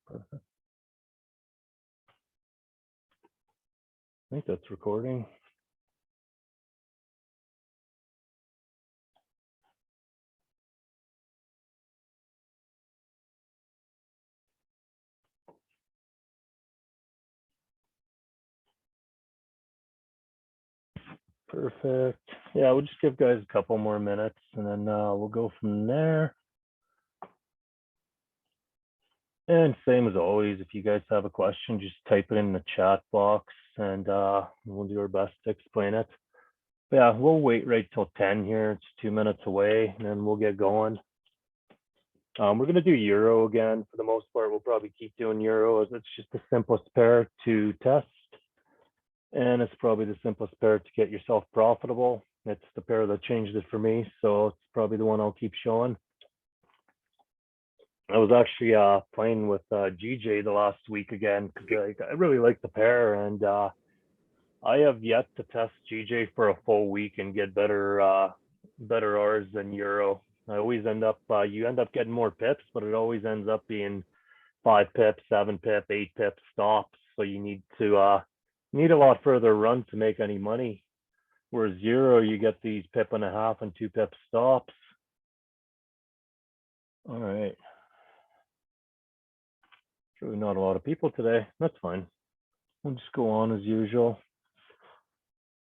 Perfect. I think that's recording. Perfect. Yeah, we'll just give guys a couple more minutes and then we'll go from there. And same as always, if you guys have a question, just type it in the chat box and we'll do our best to explain it. But yeah, we'll wait right till 10 here. It's 2 minutes away and then we'll get going. We're going to do Euro again. For the most part, we'll probably keep doing Euro as it's just the simplest pair to test. And it's probably the simplest pair to get yourself profitable. It's the pair that changed it for me, so it's probably the one I'll keep showing. I was actually playing with GJ the last week again because I really like the pair, and I have yet to test GJ for a full week and get better R's than Euro. I always end up you end up getting more pips, but it always ends up being 5 pips, 7 pip, 8 pip stops. So you need to need a lot further run to make any money. Whereas Euro, you get these pip and a half and 2 pip stops. All right. Really not a lot of people today. That's fine. We'll just go on as usual.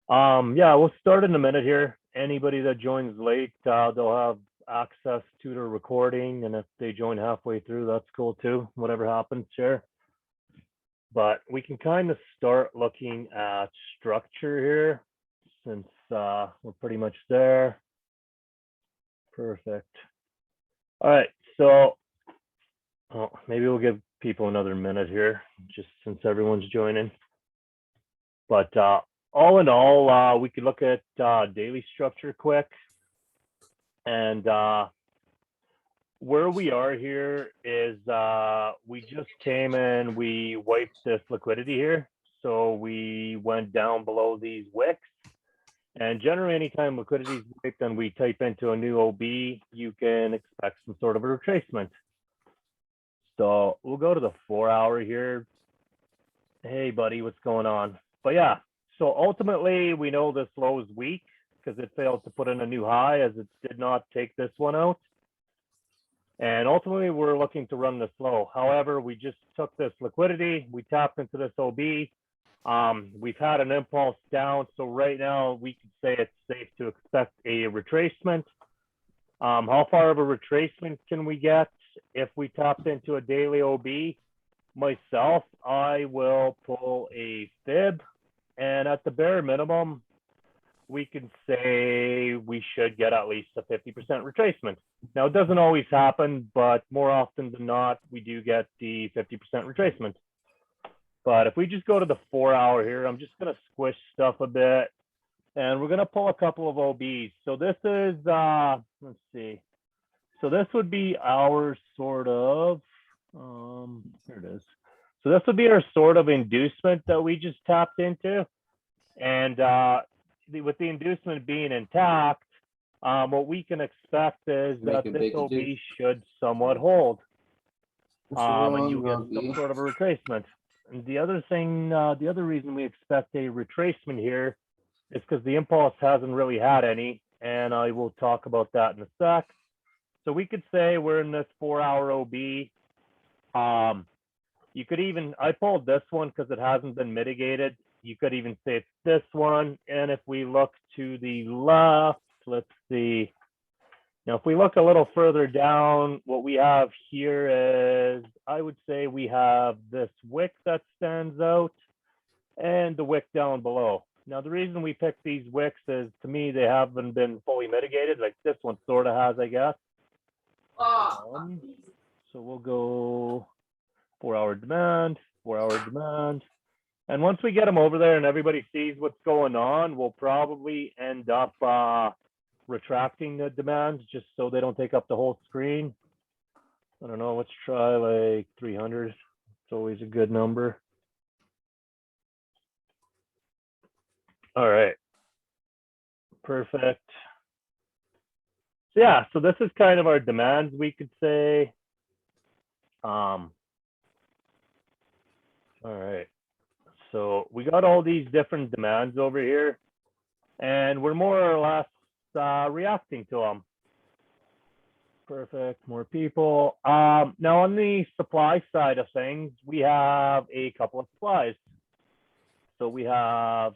Yeah, we'll start in a minute here. Anybody that joins late, they'll have access to the recording, and if they join halfway through, that's cool too. Whatever happens, share. But we can kind of start looking at structure here since we're pretty much there. Perfect. All right, so maybe we'll give people another minute here, just since everyone's joining. But all in all, we could look at daily structure quick. And where we are here is we just came in, we wiped this liquidity here. So we went down below these wicks. And generally, anytime liquidity is wiped and we type into a new OB, you can expect some sort of a retracement. So we'll go to the 4-hour here. Hey, buddy, what's going on? But yeah, so ultimately, we know this low is weak because it failed to put in a new high as it did not take this one out. And ultimately, we're looking to run this low. However, we just took this liquidity. We tapped into this OB. We've had an impulse down. So right now, we could say it's safe to expect a retracement. How far of a retracement can we get if we tapped into a daily OB? Myself, I will pull a fib. And at the bare minimum, we can say we should get at least a 50% retracement. Now, it doesn't always happen, but more often than not, we do get the 50% retracement. But if we just go to the 4-hour here, I'm just going to squish stuff a bit. And we're going to pull a couple of OBs. So this is, let's see. So this would be our sort of, here it is. So this would be our sort of inducement that we just tapped into. And with the inducement being intact, what we can expect is that this OB should somewhat hold. And you get some sort of a retracement. And the other thing, the other reason we expect a retracement here is because the impulse hasn't really had any, and I will talk about that in a sec. So we could say we're in this 4-hour OB. You could even, I pulled this one because it hasn't been mitigated. You could even say it's this one. And if we look to the left, let's see. Now, if we look a little further down, what we have here is, I would say we have this wick that stands out and the wick down below. Now, the reason we picked these wicks is, to me, they haven't been fully mitigated. Like this one sort of has, I guess. So we'll go 4-hour demand, 4-hour demand. And once we get them over there and everybody sees what's going on, we'll probably end up retracting the demands just so they don't take up the whole screen. I don't know, let's try like 300. It's always a good number. All right. Perfect. So yeah, so this is kind of our demands, we could say. All right. So we got all these different demands over here, and we're more or less reacting to them. Perfect. More people. Now on the supply side of things, we have a couple of supplies. So we have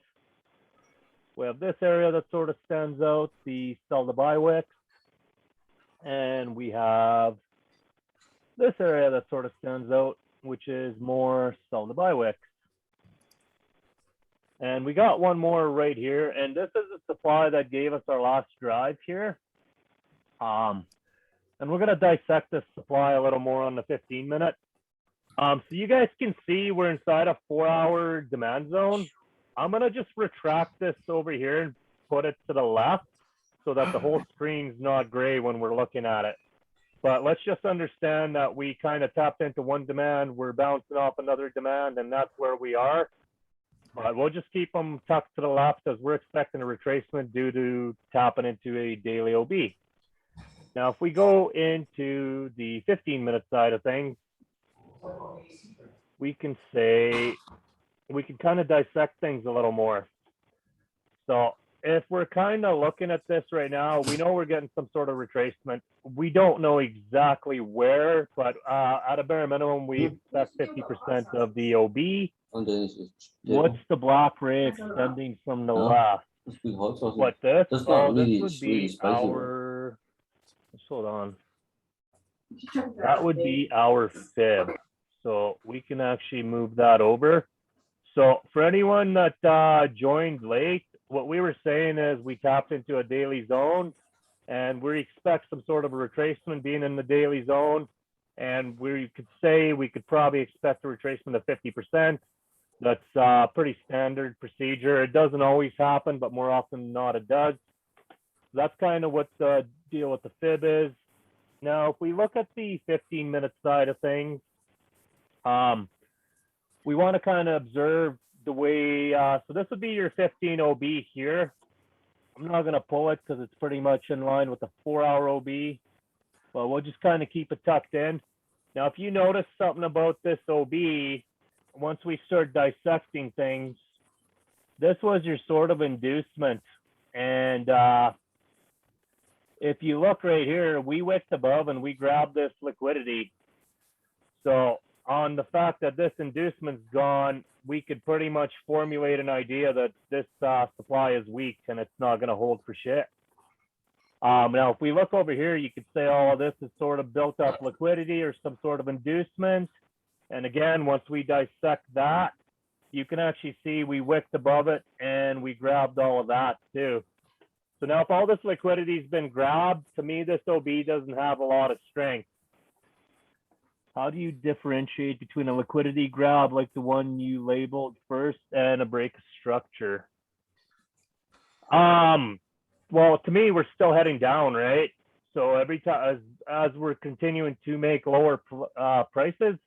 this area that sort of stands out, the sell to buy wicks, and we have this area that sort of stands out, which is more sell to buy wicks. And we got one more right here, and this is the supply that gave us our last drive here. And we're gonna dissect this supply a little more on the 15-minute. So you guys can see we're inside a 4-hour demand zone. I'm gonna just retract this over here and put it to the left so that the whole screen's not gray when we're looking at it. But let's just understand that we kind of tapped into one demand, we're bouncing off another demand, and that's where we are. But we'll just keep them tucked to the left as we're expecting a retracement due to tapping into a daily OB. Now, if we go into the 15-minute side of things, we can kind of dissect things a little more. So if we're kind of looking at this right now, we know we're getting some sort of retracement. We don't know exactly where, but at a bare minimum, we expect 50% of the OB. What's the block ray extending from the left? What this? Oh, this would be our, hold on. That would be our fib. So we can actually move that over. So for anyone that joined late, what we were saying is we tapped into a daily zone and we expect some sort of a retracement being in the daily zone. And we could probably expect a retracement of 50%. That's pretty standard procedure. It doesn't always happen, but more often than not, it does. So that's kind of what the deal with the fib is. Now, if we look at the 15-minute side of things, we want to kind of observe the way, so this would be your 15 OB here. I'm not going to pull it because it's pretty much in line with the 4-hour OB, but we'll just kind of keep it tucked in. Now, if you notice something about this OB, once we start dissecting things, this was your sort of inducement. And if you look right here, we wicked above and we grabbed this liquidity. So on the fact that this inducement's gone, we could pretty much formulate an idea that this supply is weak and it's not going to hold for shit. Now, if we look over here, you could say, oh, this is sort of built up liquidity or some sort of inducement. And again, once we dissect that, you can actually see we wicked above it and we grabbed all of that too. So now if all this liquidity's been grabbed, to me, this OB doesn't have a lot of strength. How do you differentiate between a liquidity grab like the one you labeled first and a break of structure? Well, to me, we're still heading down, right? So every time as we're continuing to make lower prices,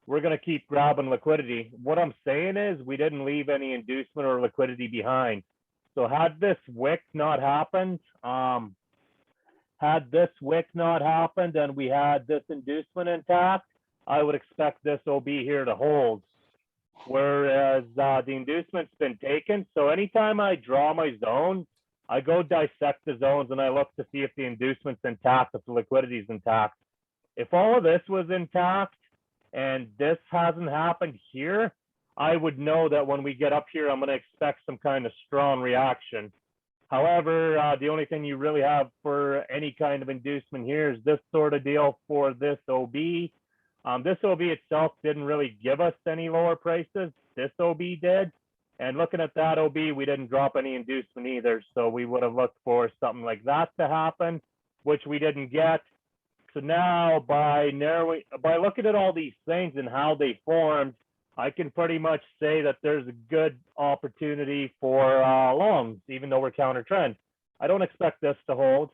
we're going to keep grabbing liquidity. What I'm saying is we didn't leave any inducement or liquidity behind. So had this wick not happened, and we had this inducement intact, I would expect this OB here to hold. Whereas the inducement's been taken, so anytime I draw my zones, I go dissect the zones and I look to see if the inducement's intact, if the liquidity's intact. If all of this was intact and this hasn't happened here, I would know that when we get up here, I'm going to expect some kind of strong reaction. However, the only thing you really have for any kind of inducement here is this sort of deal for this OB. This OB itself didn't really give us any lower prices. This OB did. And looking at that OB, we didn't drop any inducement either. So we would have looked for something like that to happen, which we didn't get. So now by looking at all these things and how they formed, I can pretty much say that there's a good opportunity for longs, even though we're counter trend. I don't expect this to hold.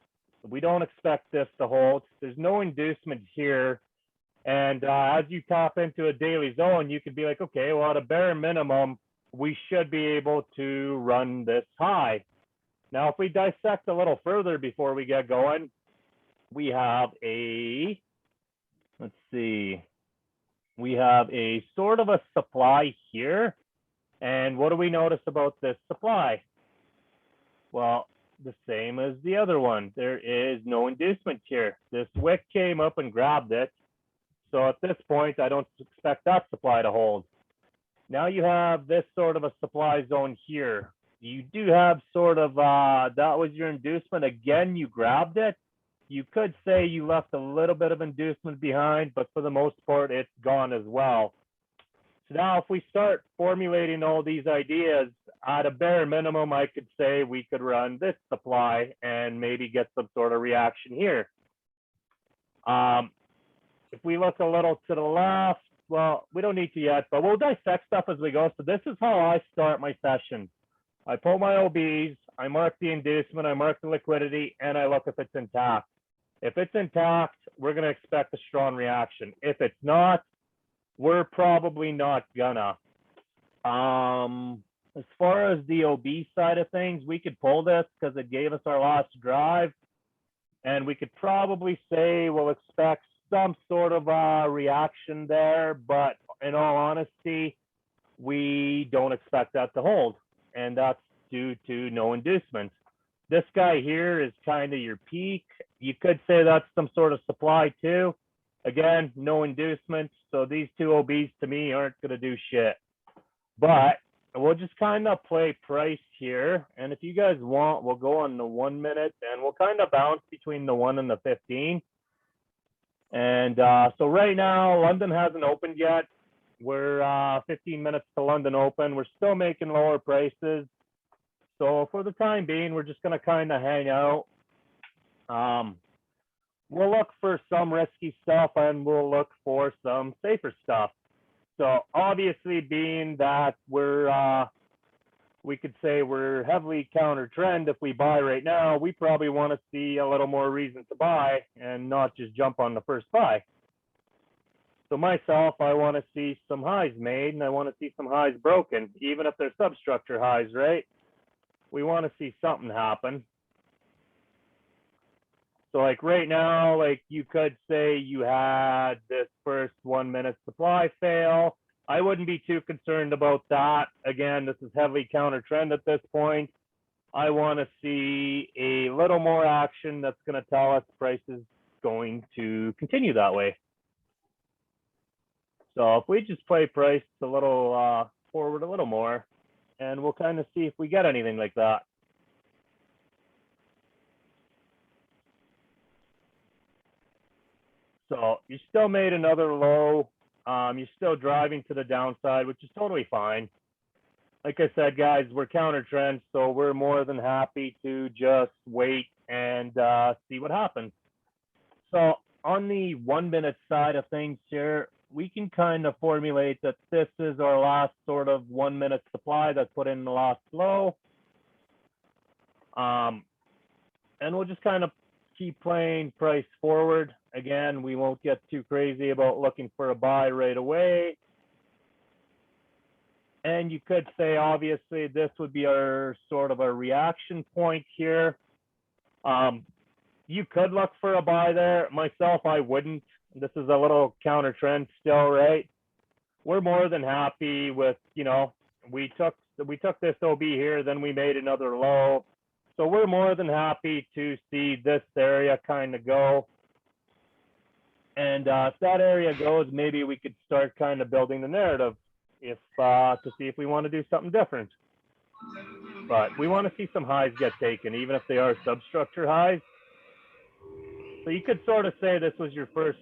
We don't expect this to hold. There's no inducement here. And as you tap into a daily zone, you could be like, okay, well, at a bare minimum, we should be able to run this high. Now, if we dissect a little further before we get going, we have a, let's see, we have a sort of a supply here. And what do we notice about this supply? Well, the same as the other one. There is no inducement here. This wick came up and grabbed it. So at this point, I don't expect that supply to hold. Now you have this sort of a supply zone here. You do have sort of, that was your inducement. Again, you grabbed it. You could say you left a little bit of inducement behind, but for the most part, it's gone as well. So now if we start formulating all these ideas, at a bare minimum, I could say we could run this supply and maybe get some sort of reaction here. If we look a little to the left, well, we don't need to yet, but we'll dissect stuff as we go. So this is how I start my session. I pull my OBs, I mark the inducement, I mark the liquidity, and I look if it's intact. If it's intact, we're going to expect a strong reaction. If it's not, we're probably not gonna. As far as the OB side of things, we could pull this because it gave us our last drive, and we could probably say we'll expect some sort of a reaction there, but in all honesty, we don't expect that to hold, and that's due to no inducement. This guy here is kind of your peak. You could say that's some sort of supply too. Again, no inducement, so these two OBs to me aren't going to do shit. But we'll just kind of play price here, and if you guys want, we'll go on the 1 minute, and we'll kind of bounce between the 1 and the 15. And so right now, London hasn't opened yet. We're 15 minutes to London open. We're still making lower prices. So for the time being, we're just going to kind of hang out. We'll look for some risky stuff, and we'll look for some safer stuff. So obviously, being that we could say we're heavily counter trend. If we buy right now, we probably want to see a little more reason to buy and not just jump on the first buy. So myself, I want to see some highs made, and I want to see some highs broken, even if they're substructure highs, right? We want to see something happen. So like right now, like you could say you had this first 1 minute supply fail. I wouldn't be too concerned about that. Again, this is heavily counter trend at this point. I want to see a little more action that's going to tell us price is going to continue that way. So if we just play price a little forward a little more, and we'll kind of see if we get anything like that. So you still made another low. You're still driving to the downside, which is totally fine. Like I said, guys, we're counter trend, so we're more than happy to just wait and see what happens. So on the 1 minute side of things here, we can kind of formulate that this is our last sort of 1 minute supply that put in the last low. And we'll just kind of keep playing price forward. Again, we won't get too crazy about looking for a buy right away. And you could say, obviously, this would be our sort of a reaction point here. You could look for a buy there. Myself, I wouldn't. This is a little counter trend still, right? We're more than happy with, you know, we took this OB here, then we made another low. So we're more than happy to see this area kind of go. And if that area goes, maybe we could start kind of building the narrative if to see if we want to do something different. But we want to see some highs get taken, even if they are substructure highs. So you could sort of say this was your first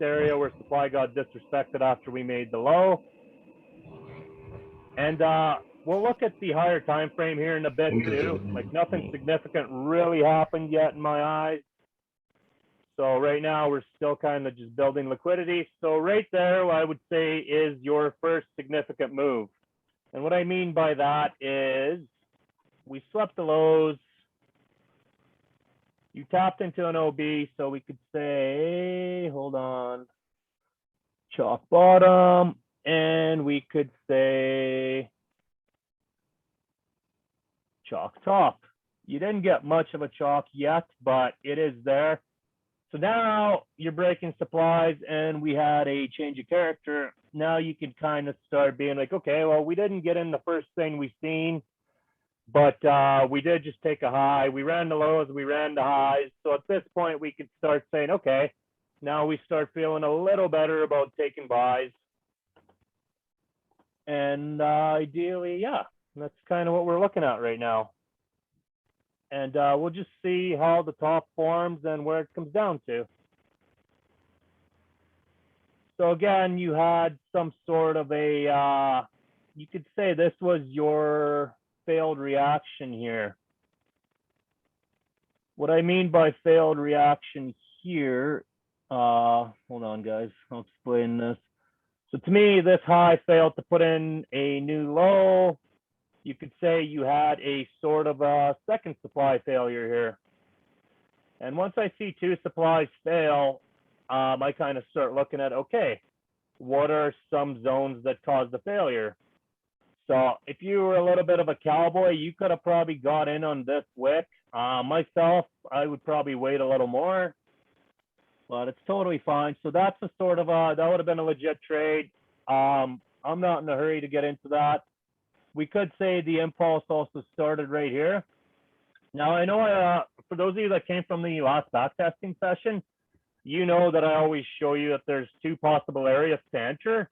area where supply got disrespected after we made the low. And we'll look at the higher time frame here in a bit too. Like nothing significant really happened yet in my eyes. So right now we're still kind of just building liquidity. So right there, what I would say is your first significant move. And what I mean by that is we swept the lows. You tapped into an OB, so we could say, hold on, chalk bottom, and we could say chalk top. You didn't get much of a chalk yet, but it is there. So now you're breaking supplies and we had a change of character. Now you can kind of start being like, okay, well, we didn't get in the first thing we seen, but we did just take a high. We ran the lows, we ran the highs. So at this point, we could start saying, okay, now we start feeling a little better about taking buys. And ideally, yeah, that's kind of what we're looking at right now. And we'll just see how the top forms and where it comes down to. So again, you had some sort of a, you could say this was your failed reaction here. What I mean by failed reaction here, hold on guys, I'll explain this. So to me, this high failed to put in a new low. You could say you had a sort of a second supply failure here. And once I see two supplies fail, I kind of start looking at, okay, what are some zones that caused the failure? So if you were a little bit of a cowboy, you could have probably got in on this wick. Myself, I would probably wait a little more, but it's totally fine. So that's a sort of a, that would have been a legit trade. I'm not in a hurry to get into that. We could say the impulse also started right here. Now, I know for those of you that came from the last backtesting session, you know that I always show you that there's two possible areas to enter.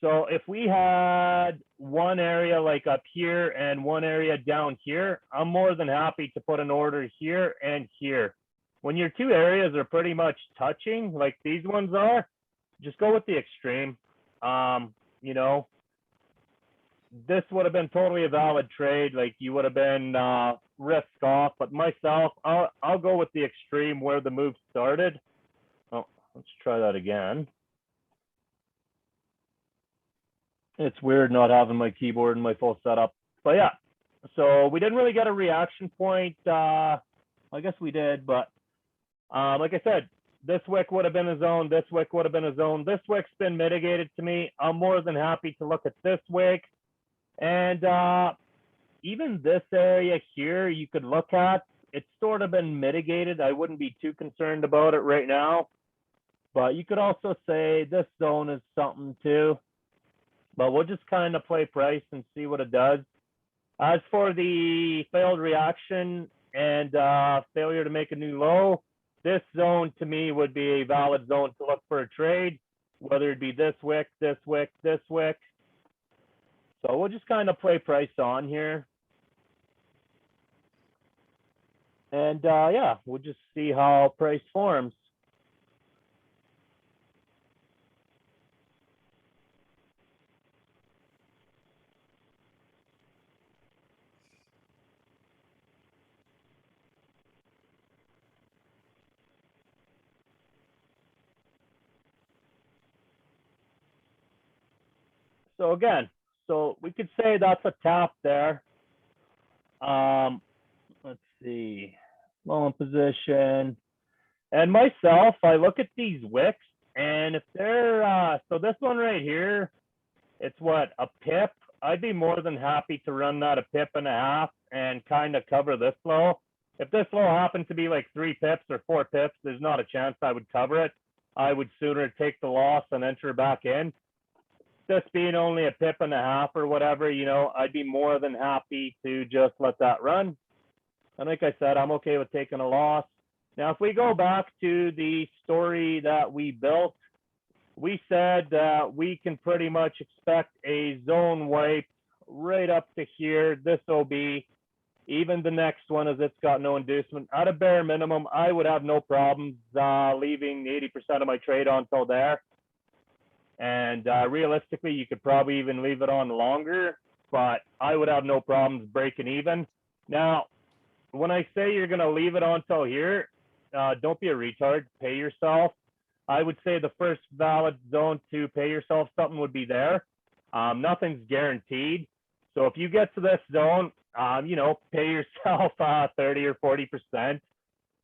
So if we had one area like up here and one area down here, I'm more than happy to put an order here and here. When your two areas are pretty much touching, like these ones are, just go with the extreme. You know, this would have been totally a valid trade. Like you would have been risk off, but myself, I'll go with the extreme where the move started. Oh, let's try that again. It's weird not having my keyboard and my full setup, but yeah. So we didn't really get a reaction point. I guess we did, but like I said, this wick would have been a zone. This wick would have been a zone. This wick's been mitigated to me. I'm more than happy to look at this wick. And even this area here, you could look at. It's sort of been mitigated. I wouldn't be too concerned about it right now. But you could also say this zone is something too. But we'll just kind of play price and see what it does. As for the failed reaction and failure to make a new low, this zone to me would be a valid zone to look for a trade, whether it be this wick, this wick, this wick. So we'll just kind of play price on here. And yeah, we'll just see how price forms. So again, so we could say that's a tap there. Let's see, low in position. And myself, I look at these wicks, and if they're, so this one right here, it's what, a pip? I'd be more than happy to run that a pip and a half and kind of cover this low. If this low happened to be like 3 pips or 4 pips, there's not a chance I would cover it. I would sooner take the loss and enter back in. This being only a pip and a half or whatever, you know, I'd be more than happy to just let that run. And like I said, I'm okay with taking a loss. Now, if we go back to the story that we built, we said that we can pretty much expect a zone wipe right up to here. This will be even the next one, as it's got no inducement. At a bare minimum, I would have no problems leaving 80% of my trade on till there. And realistically, you could probably even leave it on longer, but I would have no problems breaking even. Now, when I say you're going to leave it on till here, don't be a retard. Pay yourself. I would say the first valid zone to pay yourself something would be there. Nothing's guaranteed. So if you get to this zone, you know, pay yourself 30 or 40%.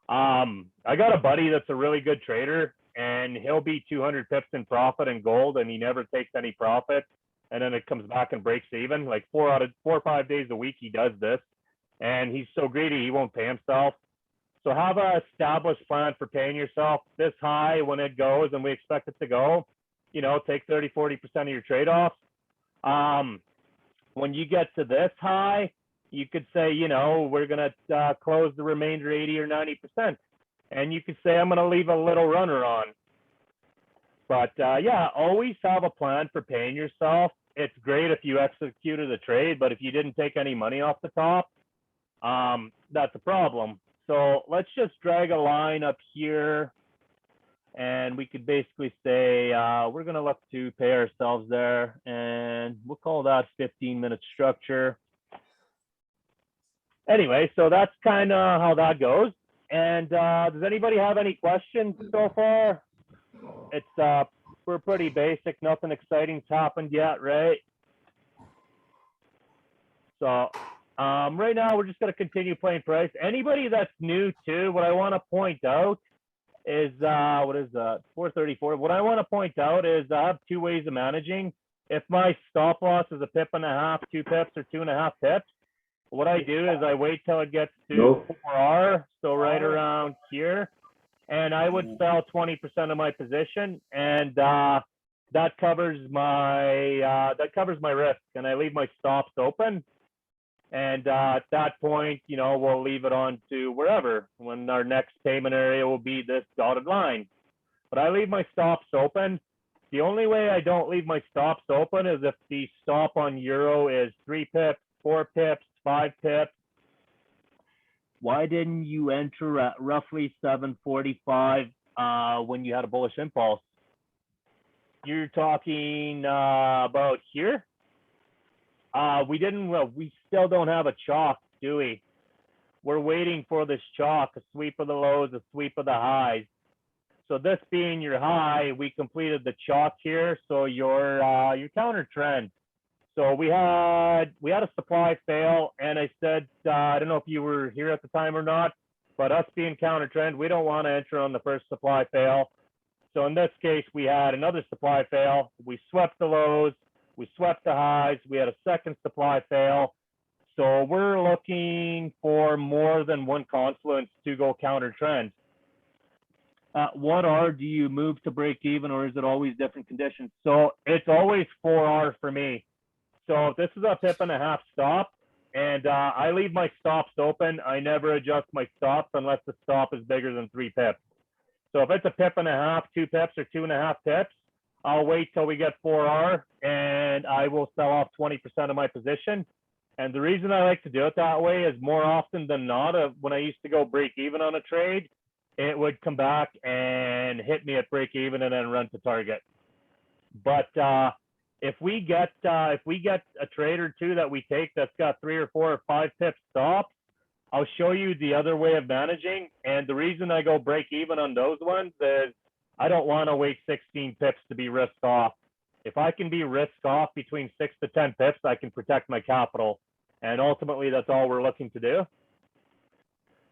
I got a buddy that's a really good trader, and he'll be 200 pips in profit in gold, and he never takes any profit. And then it comes back and breaks even. Like 4 or 5 days a week, he does this. And he's so greedy, he won't pay himself. So have a established plan for paying yourself this high when it goes, and we expect it to go. Take 30-40% of your trade-offs. When you get to this high, you could say, we're going to close the remainder 80 or 90%. And you could say, I'm going to leave a little runner on. But yeah, always have a plan for paying yourself. It's great if you executed a trade, but if you didn't take any money off the top, that's a problem. So let's just drag a line up here, and we could basically say we're going to look to pay ourselves there, and we'll call that 15-minute structure. Anyway, so that's kind of how that goes. And does anybody have any questions so far? It's we're pretty basic. Nothing exciting's happened yet, right? So right now we're just going to continue playing price. Anybody that's new too, what I want to point out is what is that? 434. What I want to point out is I have two ways of managing. If my stop loss is a pip and a half, 2 pips, or 2.5 pips, what I do is I wait till it gets to 4R, so right around here, and I would sell 20% of my position, and that covers my risk, and I leave my stops open. And at that point, we'll leave it on to wherever, when our next payment area will be this dotted line. But I leave my stops open. The only way I don't leave my stops open is if the stop on euro is 3 pips, 4 pips, 5 pips. Why didn't you enter at roughly 745 when you had a bullish impulse? You're talking about here? We still don't have a chalk, do we? We're waiting for this chalk, a sweep of the lows, a sweep of the highs. So this being your high, we completed the chalk here. So your counter trend. So we had a supply fail, and I said, I don't know if you were here at the time or not, but us being counter trend, we don't want to enter on the first supply fail. So in this case, we had another supply fail. We swept the lows, we swept the highs, we had a second supply fail. So we're looking for more than one confluence to go counter trend. What R do you move to break even, or is it always different conditions? So it's always 4R for me. So if this is a pip and a half stop, and I leave my stops open, I never adjust my stops unless the stop is bigger than 3 pips. So if it's a pip and a half, 2 pips, or 2.5 pips, I'll wait till we get 4R, and I will sell off 20% of my position. And the reason I like to do it that way is more often than not, when I used to go break even on a trade, it would come back and hit me at break even and then run to target. But if we get a trade or two that we take that's got 3 or 4 or 5 pip stops, I'll show you the other way of managing. And the reason I go break even on those ones is I don't want to wait 16 pips to be risk off. If I can be risk off between 6 to 10 pips, I can protect my capital. And ultimately, that's all we're looking to do.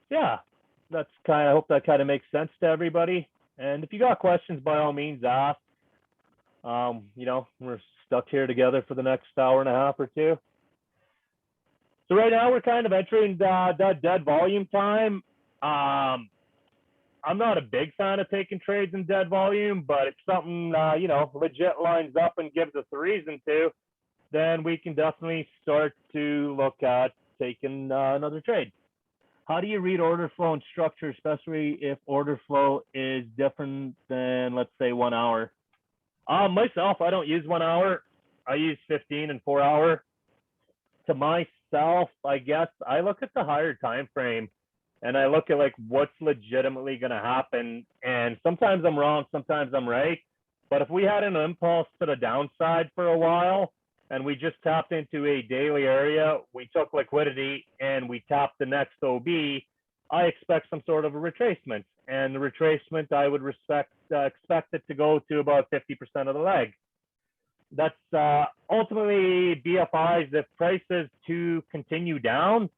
Yeah, I hope that kind of makes sense to everybody. And if you got questions, by all means, ask. We're stuck here together for the next hour and a half or two. So right now we're kind of entering that dead volume time. I'm not a big fan of taking trades in dead volume, but if something legit lines up and gives us a reason to, then we can definitely start to look at taking another trade. How do you read order flow and structure, especially if order flow is different than, let's say, 1 hour? Myself, I don't use 1 hour. I use 15 and 4 hour. To myself, I guess I look at the higher time frame, and I look at like what's legitimately going to happen. And sometimes I'm wrong, sometimes I'm right. But if we had an impulse to the downside for a while, and we just tapped into a daily area, we took liquidity, and we tapped the next OB, I expect some sort of a retracement. And the retracement, I would expect it to go to about 50% of the leg. That's ultimately BFIs. If prices to continue down,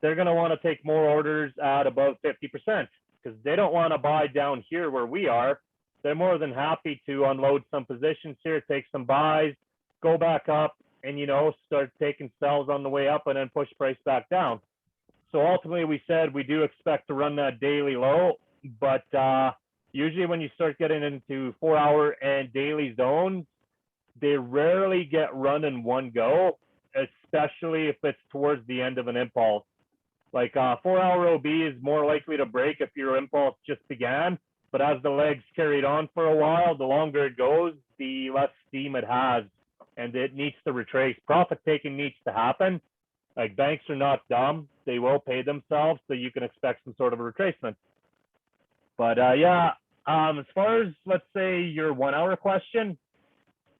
they're going to want to take more orders at above 50% because they don't want to buy down here where we are. They're more than happy to unload some positions here, take some buys, go back up, and start taking sells on the way up and then push price back down. So ultimately, we said we do expect to run that daily low, but usually when you start getting into 4-hour and daily zones, they rarely get run in one go, especially if it's towards the end of an impulse. Like 4-hour OB is more likely to break if your impulse just began, but as the legs carried on for a while, the longer it goes, the less steam it has, and it needs to retrace. Profit taking needs to happen. Like, banks are not dumb; they will pay themselves, so you can expect some sort of a retracement. But yeah, as far as, let's say, your 1-hour question,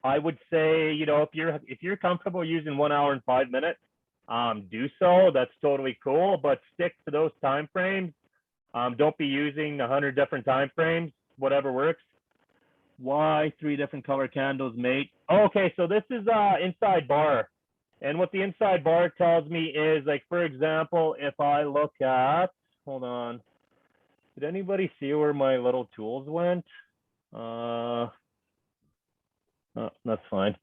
I would say, if you're comfortable using 1 hour and 5 minutes, do so. That's totally cool, but stick to those time frames. Don't be using 100 different time frames. Whatever works. Why 3 different color candles, mate? Okay, so this is inside bar, and what the inside bar tells me is, like, for example, if I look at, hold on, did anybody see where my little tools went? Oh, that's fine.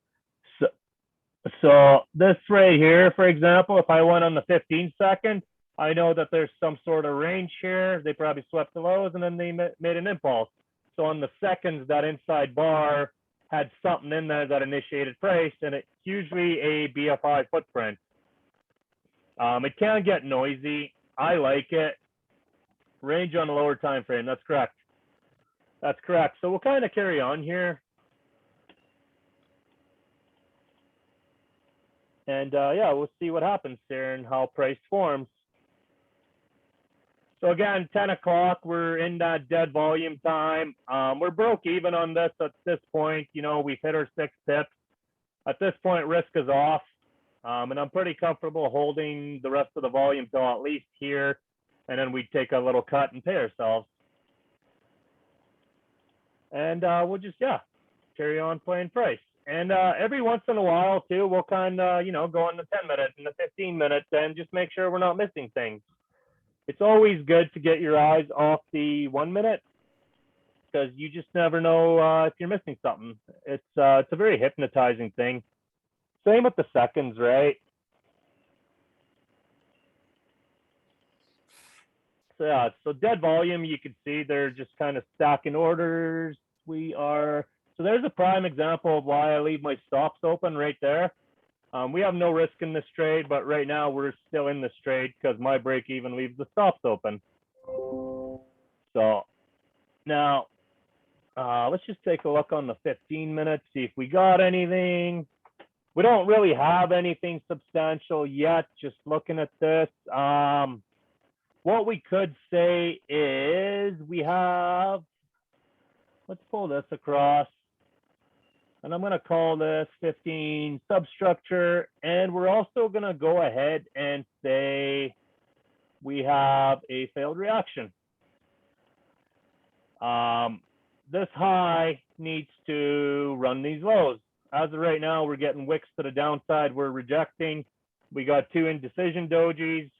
So this right here, for example, if I went on the 15 second, I know that there's some sort of range here. They probably swept the lows and then they made an impulse. So on the seconds, that inside bar had something in there that initiated price, and it's usually a BFI footprint. It can get noisy. I like it. Range on the lower time frame. That's correct. That's correct. So we'll kind of carry on here. And yeah, we'll see what happens there and how price forms. So again, 10 o'clock, we're in that dead volume time. We're broke even on this at this point. We've hit our 6 pips. At this point, risk is off. And I'm pretty comfortable holding the rest of the volume till at least here. And then we take a little cut and pay ourselves. And we'll just, yeah, carry on playing price. And every once in a while, too, we'll kind of, go on the 10 minutes and the 15 minutes and just make sure we're not missing things. It's always good to get your eyes off the 1 minute, because you just never know if you're missing something. It's a very hypnotizing thing. Same with the seconds, right? So yeah, so dead volume, you can see they're just kind of stacking orders. So there's a prime example of why I leave my stops open right there. We have no risk in this trade, but right now we're still in this trade because my break even leaves the stops open. So now let's just take a look on the 15 minutes, see if we got anything. We don't really have anything substantial yet, just looking at this. What we could say is we have, let's pull this across. And I'm going to call this 15 substructure. And we're also going to go ahead and say we have a failed reaction. This high needs to run these lows. As of right now, we're getting wicks to the downside. We're rejecting. We got 2 indecision dojis.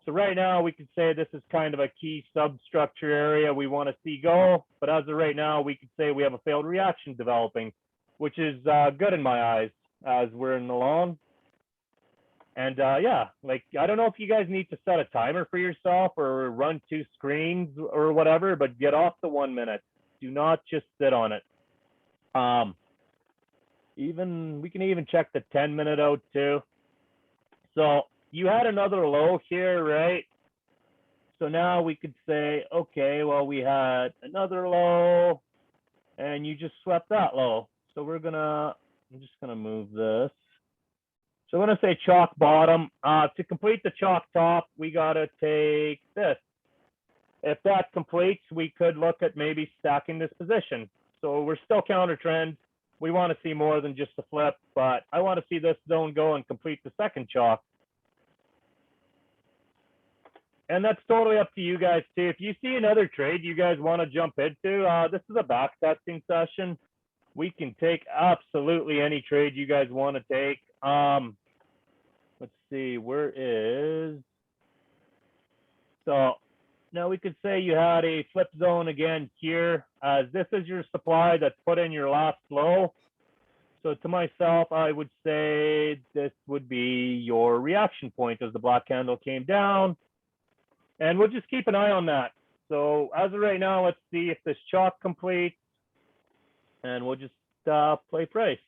So right now, we could say this is kind of a key substructure area we want to see go. But as of right now, we could say we have a failed reaction developing, which is good in my eyes as we're in the long. And yeah, like, I don't know if you guys need to set a timer for yourself or run 2 screens or whatever, but get off the 1 minute. Do not just sit on it. We can even check the 10 minute out too. So you had another low here, right? So now we could say, okay, well, we had another low and you just swept that low. So I'm just gonna move this. So I'm gonna say chalk bottom. To complete the chalk top, we gotta take this. If that completes, we could look at maybe stacking this position. So we're still counter trend. We want to see more than just a flip, but I want to see this zone go and complete the second chalk. And that's totally up to you guys too. If you see another trade you guys want to jump into, this is a backtesting session. We can take absolutely any trade you guys want to take. Let's see, where is, so now we could say you had a flip zone again here, as this is your supply that's put in your last low. So to myself, I would say this would be your reaction point as the black candle came down. And we'll just keep an eye on that. So as of right now, let's see if this chalk completes, and we'll just play price.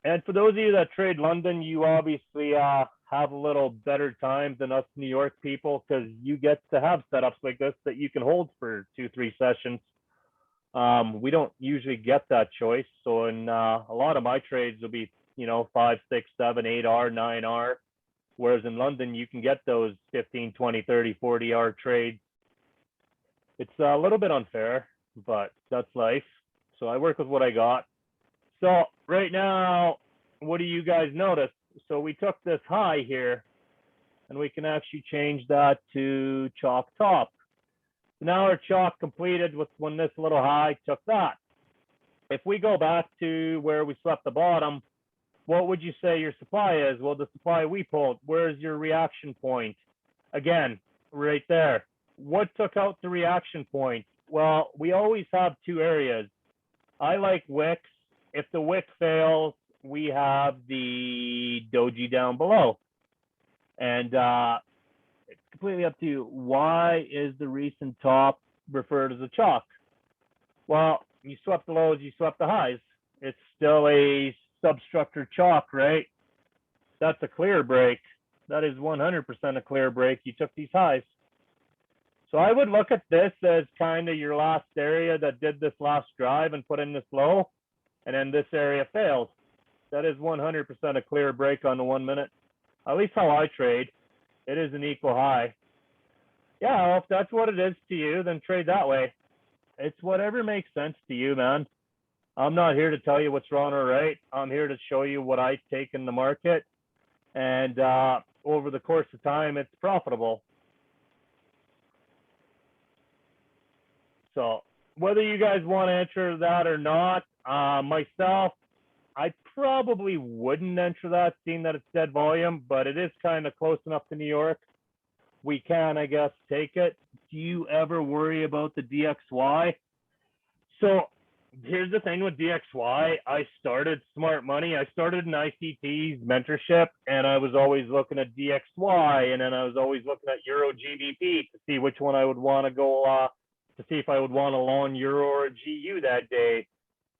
And for those of you that trade London, you obviously have a little better time than us New York people, because you get to have setups like this that you can hold for 2-3 sessions. We don't usually get that choice. So in a lot of my trades will be, 5, 6, 7, 8R, 9R. Whereas in London, you can get those 15, 20, 30, 40R trades. It's a little bit unfair, but that's life. So I work with what I got. So right now, what do you guys notice? So we took this high here, and we can actually change that to chalk top. So now our chalk completed with when this little high took that. If we go back to where we swept the bottom, what would you say your supply is? Well, the supply we pulled, where's your reaction point? Again, right there. What took out the reaction point? Well, we always have two areas. I like wicks. If the wick fails, we have the doji down below. And it's completely up to you. Why is the recent top referred as a chalk? Well, you swept the lows, you swept the highs. It's still a substructure chalk, right? That's a clear break. That is 100% a clear break. You took these highs. So I would look at this as kind of your last area that did this last drive and put in this low, and then this area fails. That is 100% a clear break on the 1 minute. At least how I trade, it is an equal high. Yeah, well, if that's what it is to you, then trade that way. It's whatever makes sense to you, man. I'm not here to tell you what's wrong or right. I'm here to show you what I take in the market. And over the course of time, it's profitable. So whether you guys want to enter that or not, myself, I probably wouldn't enter that, seeing that it's dead volume, but it is kind of close enough to New York. We can, I guess, take it. Do you ever worry about the DXY? So here's the thing with DXY. I started smart money. I started in ICT's mentorship, and I was always looking at DXY, and then I was always looking at Euro GBP to see which one I would want to go, to see if I would want a long Euro or a GU that day.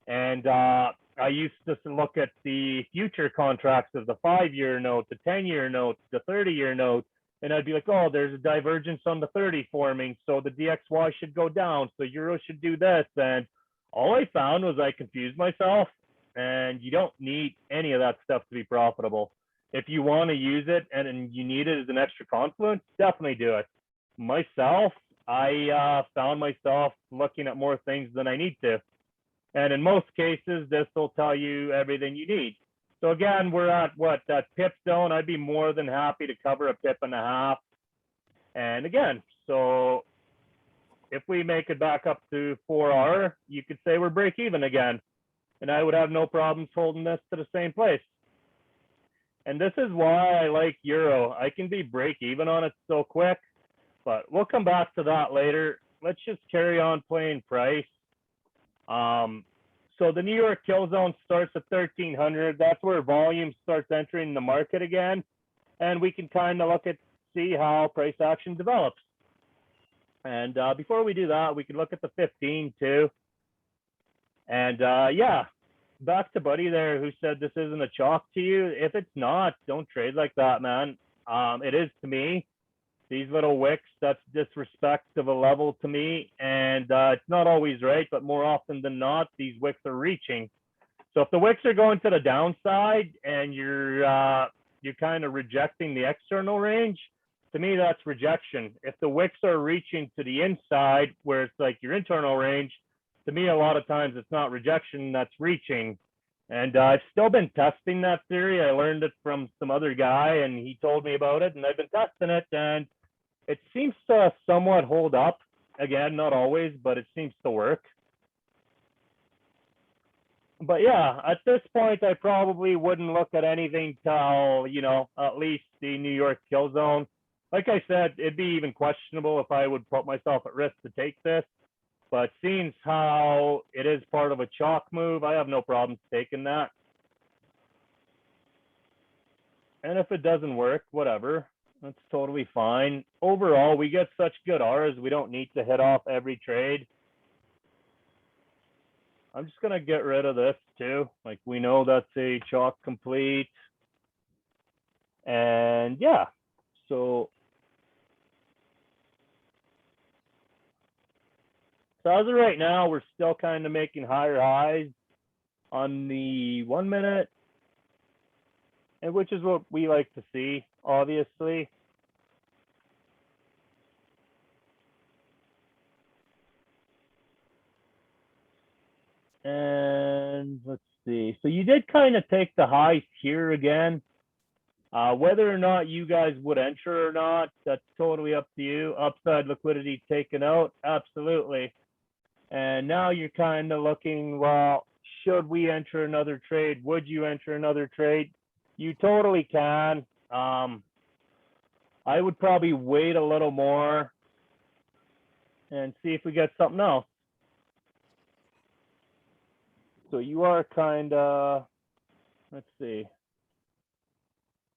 And I used to look at the future contracts of the 5-year note, the 10-year note, the 30-year note, and I'd be like, oh, there's a divergence on the 30 forming, so the DXY should go down, so Euro should do this. And all I found was I confused myself, and you don't need any of that stuff to be profitable. If you want to use it and you need it as an extra confluence, definitely do it. Myself, I found myself looking at more things than I need to. And in most cases, this will tell you everything you need. So again, we're at what, that pip zone. I'd be more than happy to cover a pip and a half. And again, so if we make it back up to 4R, you could say we're break even again. And I would have no problems holding this to the same place. And this is why I like Euro. I can be break even on it so quick, but we'll come back to that later. Let's just carry on playing price. So the New York kill zone starts at 1300. That's where volume starts entering the market again. And we can kind of look at, see how price action develops. And before we do that, we can look at the 15 too. And yeah, back to Buddy there who said this isn't a chalk to you. If it's not, don't trade like that, man. It is to me. These little wicks, that's disrespect of a level to me. And it's not always right, but more often than not, these wicks are reaching. So if the wicks are going to the downside and you're kind of rejecting the external range, to me, that's rejection. If the wicks are reaching to the inside, where it's like your internal range, to me, a lot of times it's not rejection, that's reaching. And I've still been testing that theory. I learned it from some other guy, and he told me about it, and I've been testing it, and it seems to somewhat hold up. Again, not always, but it seems to work. But yeah, at this point, I probably wouldn't look at anything till, at least the New York kill zone. Like I said, it'd be even questionable if I would put myself at risk to take this. But seeing how it is part of a chalk move, I have no problems taking that. And if it doesn't work, whatever. That's totally fine. Overall, we get such good R's, we don't need to hit off every trade. I'm just going to get rid of this too. Like, we know that's a chalk complete. And yeah, so as of right now, we're still kind of making higher highs on the 1 minute, and which is what we like to see, obviously. And let's see. So you did kind of take the highs here again. Whether or not you guys would enter or not, that's totally up to you. Upside liquidity taken out, absolutely. And now you're kind of looking, well, should we enter another trade? Would you enter another trade? You totally can. I would probably wait a little more and see if we get something else. So you are kind of, let's see.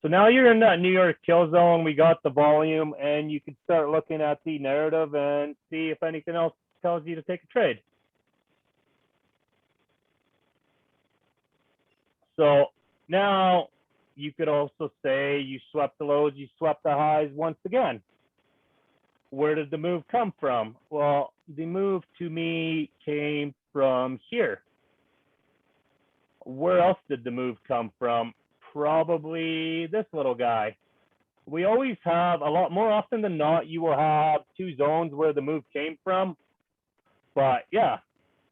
So now you're in that New York kill zone. We got the volume, and you can start looking at the narrative and see if anything else tells you to take a trade. So now you could also say you swept the lows, you swept the highs once again. Where did the move come from? Well, the move to me came from here. Where else did the move come from? Probably this little guy. We always have, a lot more often than not, you will have two zones where the move came from. But yeah,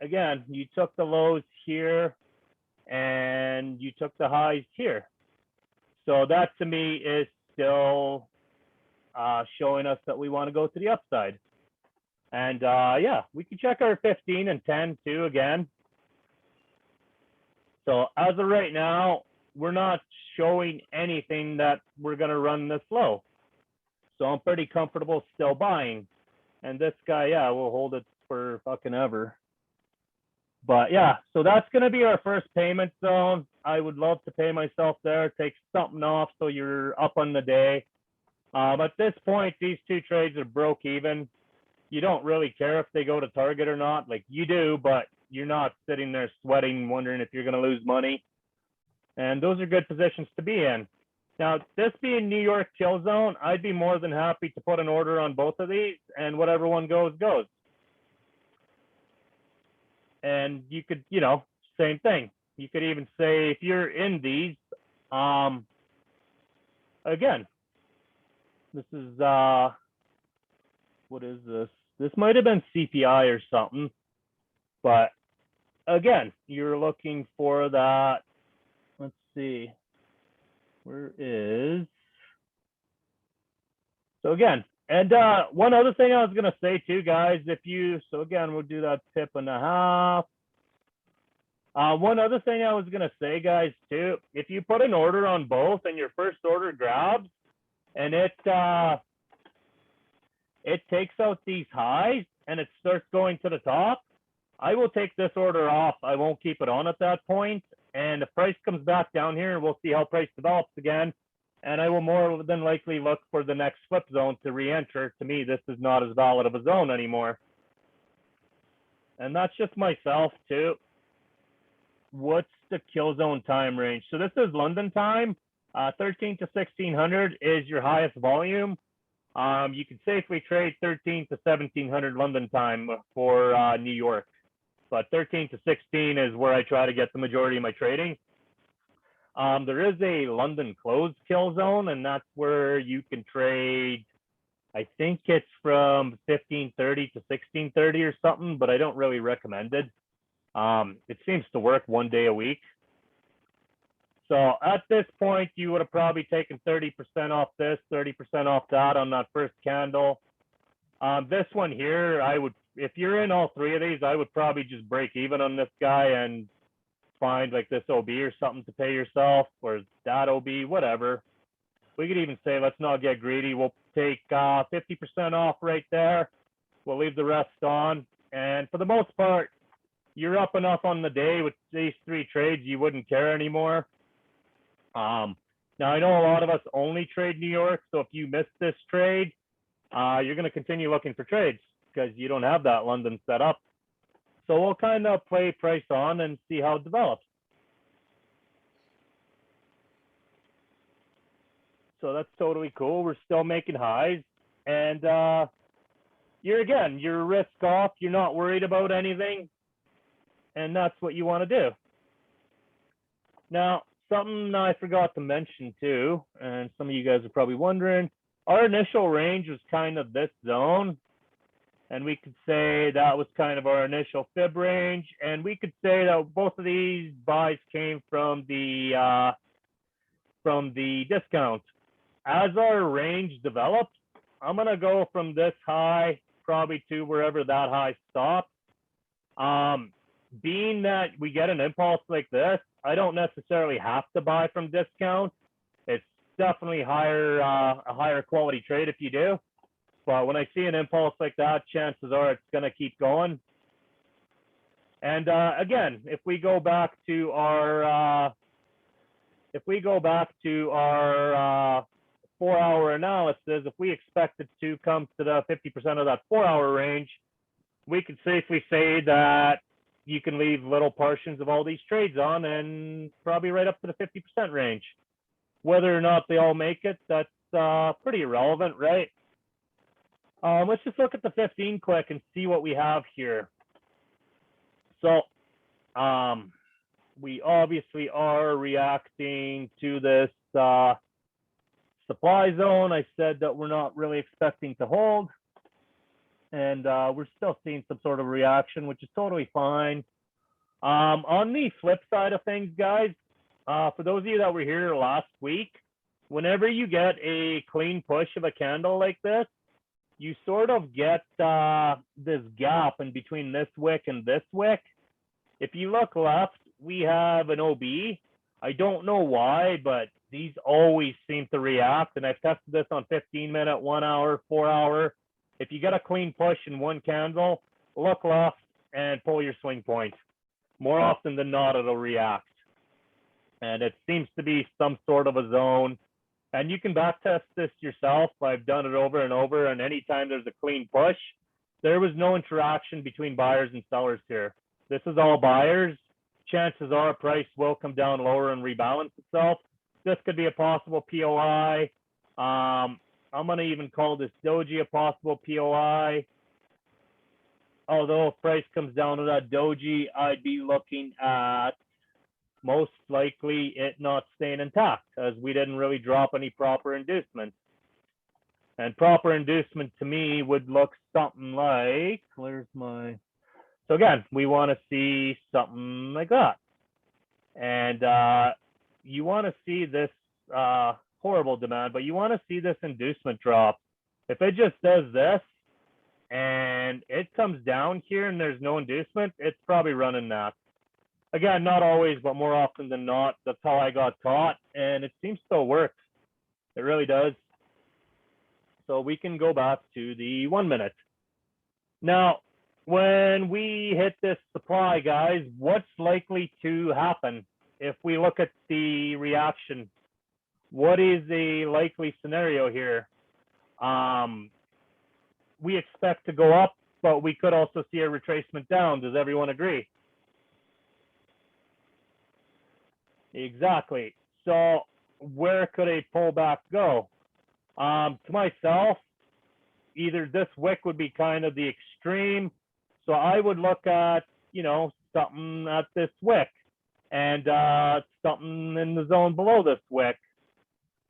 again, you took the lows here and you took the highs here. So that to me is still showing us that we want to go to the upside. And yeah, we can check our 15 and 10 too again. So as of right now, we're not showing anything that we're going to run this low. So I'm pretty comfortable still buying. And this guy, yeah, we'll hold it for fucking ever. But yeah, so that's going to be our first payment zone. I would love to pay myself there, take something off so you're up on the day. At this point, these two trades are broke even. You don't really care if they go to target or not. Like, you do, but you're not sitting there sweating, wondering if you're going to lose money. And those are good positions to be in. Now, this being New York kill zone, I'd be more than happy to put an order on both of these, and whatever one goes, goes. And you could, you know, same thing. You could even say if you're in these, again, this is, what is this? This might have been CPI or something. But again, you're looking for that. Let's see. Where is? So again, and one other thing I was going to say too, guys, if you, so again, we'll do that pip and a half. One other thing I was going to say, guys, too, if you put an order on both and your first order grabs and it takes out these highs and it starts going to the top, I will take this order off. I won't keep it on at that point. And the price comes back down here, and we'll see how price develops again. And I will more than likely look for the next flip zone to re-enter. To me, this is not as valid of a zone anymore. And that's just myself, too. What's the kill zone time range? So this is London time. 13 to 1600 is your highest volume. You can safely trade 13 to 1700 London time for New York. But 13 to 16 is where I try to get the majority of my trading. There is a London closed kill zone, and that's where you can trade, I think it's from 1530 to 1630 or something, but I don't really recommend it. It seems to work 1 day a week. So at this point, you would have probably taken 30% off this, 30% off that on that first candle. This one here, I would, if you're in all three of these, I would probably just break even on this guy and find like this OB or something to pay yourself, or that OB, whatever. We could even say, let's not get greedy. We'll take 50% off right there. We'll leave the rest on. And for the most part, you're up enough on the day with these three trades, you wouldn't care anymore. Now, I know a lot of us only trade New York, so if you miss this trade, you're going to continue looking for trades because you don't have that London set up. So we'll kind of play price on and see how it develops. So that's totally cool. We're still making highs. And you're risk off. You're not worried about anything. And that's what you want to do. Now, something I forgot to mention too, and some of you guys are probably wondering, our initial range was kind of this zone. And we could say that was kind of our initial fib range. And we could say that both of these buys came from the discount. As our range develops, I'm going to go from this high probably to wherever that high stops. Being that we get an impulse like this, I don't necessarily have to buy from discount. It's definitely a higher quality trade if you do. But when I see an impulse like that, chances are it's going to keep going. And again, if we go back to our 4-hour analysis, if we expect it to come to the 50% of that 4-hour range, we could safely say that you can leave little portions of all these trades on and probably right up to the 50% range. Whether or not they all make it, that's pretty irrelevant, right? Let's just look at the 15 quick and see what we have here. So we obviously are reacting to this supply zone. I said that we're not really expecting to hold. And we're still seeing some sort of reaction, which is totally fine. On the flip side of things, guys, for those of you that were here last week, whenever you get a clean push of a candle like this, you sort of get this gap in between this wick and this wick. If you look left, we have an OB. I don't know why, but these always seem to react. And I've tested this on 15-minute, 1 hour, 4 hour. If you get a clean push in one candle, look left and pull your swing point. More often than not, it'll react. And it seems to be some sort of a zone. And you can backtest this yourself. I've done it over and over. And anytime there's a clean push, there was no interaction between buyers and sellers here. This is all buyers. Chances are price will come down lower and rebalance itself. This could be a possible POI. I'm going to even call this doji a possible POI. Although if price comes down to that doji, I'd be looking at most likely it not staying intact, as we didn't really drop any proper inducements. And proper inducement to me would look something like, where's my, so again, we want to see something like that. And you want to see this horrible demand, but you want to see this inducement drop. If it just does this and it comes down here and there's no inducement, it's probably running that. Again, not always, but more often than not, that's how I got caught, and it seems to work. It really does. So we can go back to the 1 minute. Now, when we hit this supply, guys, what's likely to happen? If we look at the reaction, what is a likely scenario here? We expect to go up, but we could also see a retracement down. Does everyone agree? Exactly. So where could a pullback go? To myself, either this wick would be kind of the extreme. So I would look at, something at this wick and something in the zone below this wick.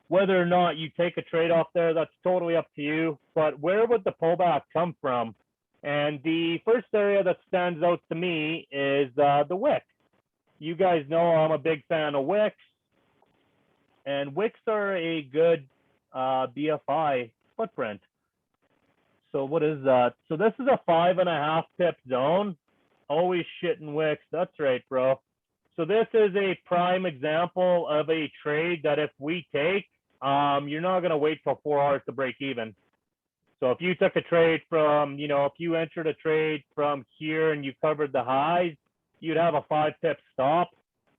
Whether or not you take a trade off there, that's totally up to you. But where would the pullback come from? And the first area that stands out to me is the wick. You guys know I'm a big fan of wicks, and wicks are a good BFI footprint. So what is that? So this is a 5.5 pip zone. Always shitting wicks. That's right, bro. So this is a prime example of a trade that if we take, you're not going to wait till 4 hours to break even. So if you took a trade from, if you entered a trade from here and you covered the highs, you'd have a 5 pip stop.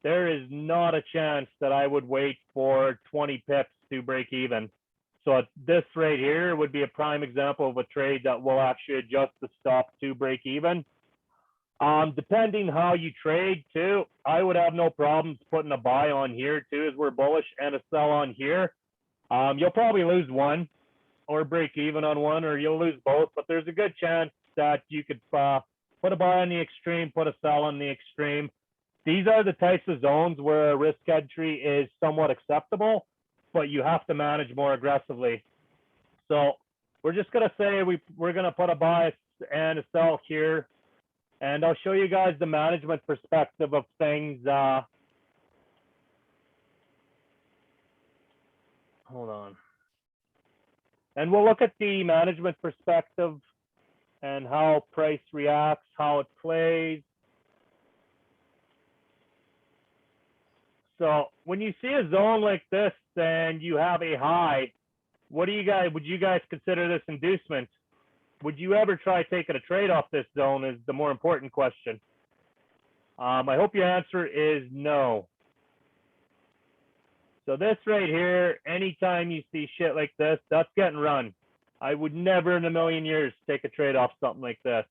there is not a chance that I would wait for 20 pips to break even. So this right here would be a prime example of a trade that will actually adjust the stop to break even. Depending how you trade too, I would have no problems putting a buy on here too, as we're bullish, and a sell on here. You'll probably lose one or break even on one, or you'll lose both, but there's a good chance that you could put a buy on the extreme, put a sell on the extreme. These are the types of zones where a risk entry is somewhat acceptable, but you have to manage more aggressively. So we're just going to say we're going to put a buy and a sell here, and I'll show you guys the management perspective of things. Hold on. And we'll look at the management perspective and how price reacts, how it plays. So when you see a zone like this and you have a high, would you guys consider this inducement? Would you ever try taking a trade off this zone is the more important question. I hope your answer is no. So this right here, anytime you see shit like this, that's getting run. I would never in a million years take a trade off something like this.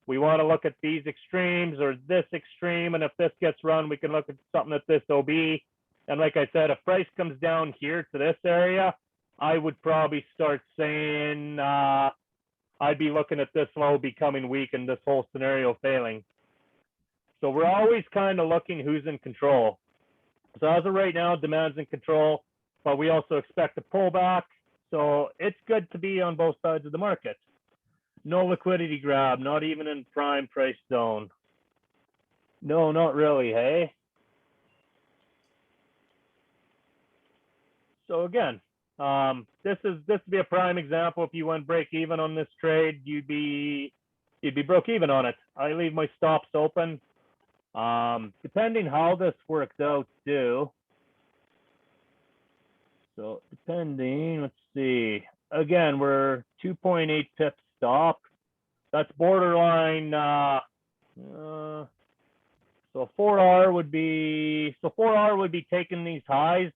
We want to look at these extremes or this extreme, and if this gets run, we can look at something at this OB. And like I said, if price comes down here to this area, I would probably start saying I'd be looking at this low becoming weak and this whole scenario failing. So we're always kind of looking who's in control. So as of right now, demand's in control, but we also expect a pullback. So it's good to be on both sides of the market. No liquidity grab, not even in prime price zone. No, not really, hey? So again, this would be a prime example. If you went break even on this trade, you'd be broke even on it. I leave my stops open. Depending how this works out too. So depending, let's see. Again, we're 2.8 pips stop. That's borderline. So 4R would be taking these highs.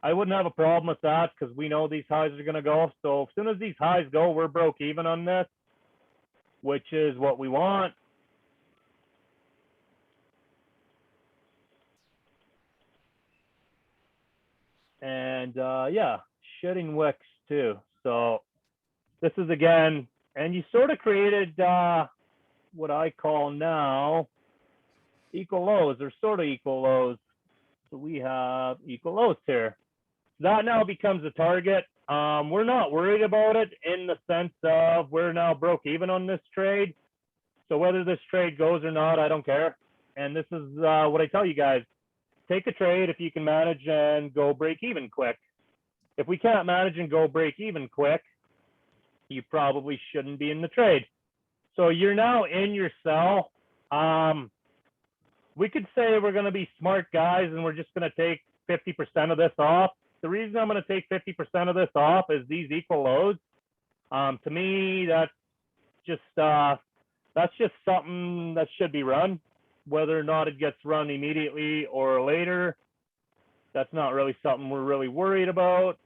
I wouldn't have a problem with that because we know these highs are going to go. So as soon as these highs go, we're broke even on this, which is what we want. And yeah, shedding wicks too. So this is again, and you sort of created what I call now equal lows, or sort of equal lows. So we have equal lows here. That now becomes a target. We're not worried about it in the sense of we're now broke even on this trade. So whether this trade goes or not, I don't care. And this is what I tell you guys. Take a trade if you can manage and go break even quick. If we can't manage and go break even quick, you probably shouldn't be in the trade. So you're now in your sell. We could say we're going to be smart guys and we're just going to take 50% of this off. The reason I'm going to take 50% of this off is these equal lows. To me, that's just something that should be run. Whether or not it gets run immediately or later, that's not really something we're really worried about.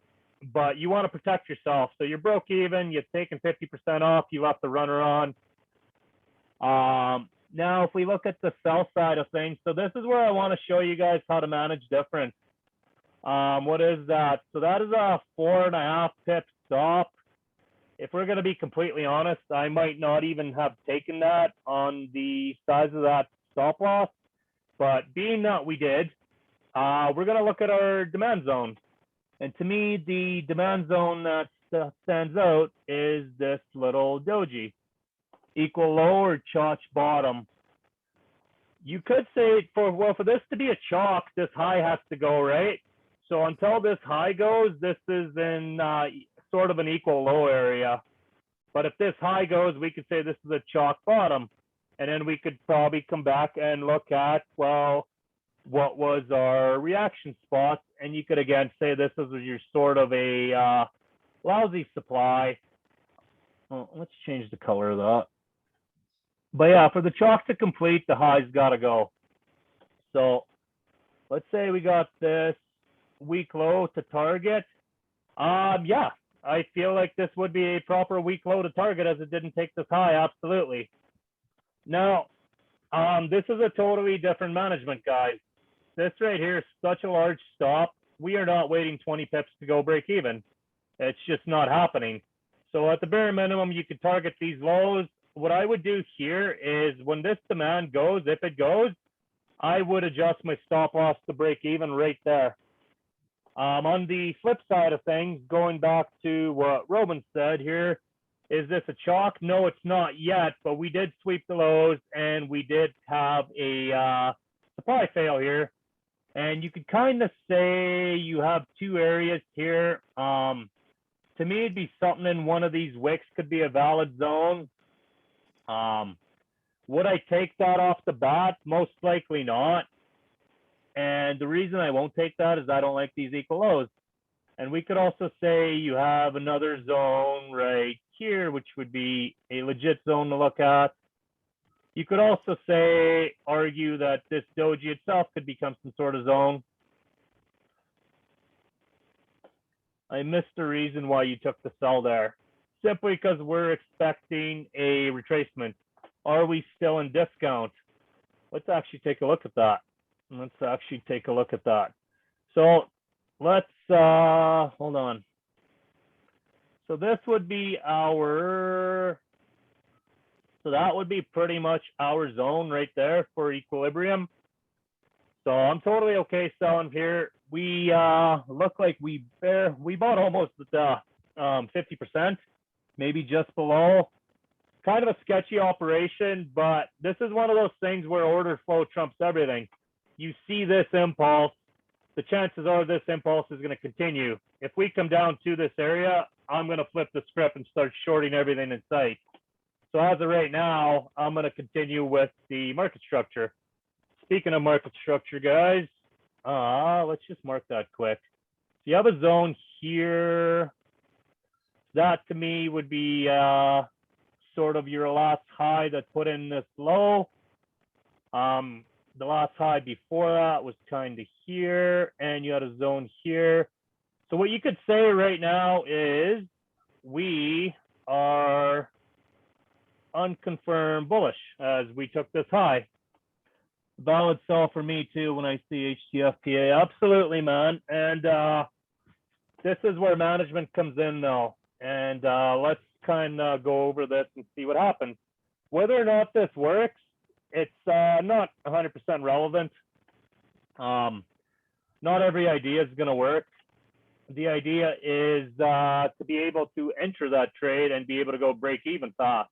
But you want to protect yourself. So you're broke even, you've taken 50% off, you left the runner on. Now, if we look at the sell side of things, so this is where I want to show you guys how to manage difference. What is that? So that is a 4.5 pip stop. If we're going to be completely honest, I might not even have taken that on the size of that stop loss. But being that we did, we're going to look at our demand zone. And to me, the demand zone that stands out is this little doji. Equal low or chalk bottom. You could say for this to be a chalk, this high has to go, right? So until this high goes, this is in sort of an equal low area. But if this high goes, we could say this is a chalk bottom. And then we could probably come back and look at, well, what was our reaction spot? And you could again say this is your sort of a lousy supply. Well, let's change the color of that. But yeah, for the chalk to complete, the high's got to go. So let's say we got this weak low to target. Yeah, I feel like this would be a proper weak low to target as it didn't take this high. Absolutely. Now, this is a totally different management, guys. This right here is such a large stop. We are not waiting 20 pips to go break even. It's just not happening. So at the bare minimum, you could target these lows. What I would do here is when this demand goes, if it goes, I would adjust my stop loss to break even right there. On the flip side of things, going back to what Robin said here, is this a chalk? No, it's not yet, but we did sweep the lows and we did have a supply fail here. And you could kind of say you have two areas here. To me, it'd be something in one of these wicks could be a valid zone. Would I take that off the bat? Most likely not. And the reason I won't take that is I don't like these equal lows. And we could also say you have another zone right here, which would be a legit zone to look at. You could also say, argue that this doji itself could become some sort of zone. I missed the reason why you took the sell there. Simply because we're expecting a retracement. Are we still in discount? Let's actually take a look at that. So let's, hold on. So this would be our, so that would be pretty much our zone right there for equilibrium. So I'm totally okay selling here. We look like we bought almost at 50%, maybe just below. Kind of a sketchy operation, but this is one of those things where order flow trumps everything. You see this impulse, the chances are this impulse is going to continue. If we come down to this area, I'm going to flip the script and start shorting everything in sight. So as of right now, I'm going to continue with the market structure. Speaking of market structure, guys, let's just mark that quick. So you have a zone here. That to me would be sort of your last high that put in this low. The last high before that was kind of here, and you had a zone here. So what you could say right now is we are unconfirmed bullish as we took this high. Valid sell for me too when I see HTFPA. Absolutely, man. And this is where management comes in though. And let's kind of go over this and see what happens. Whether or not this works, it's not 100% relevant. Not every idea is going to work. The idea is to be able to enter that trade and be able to go break even fast.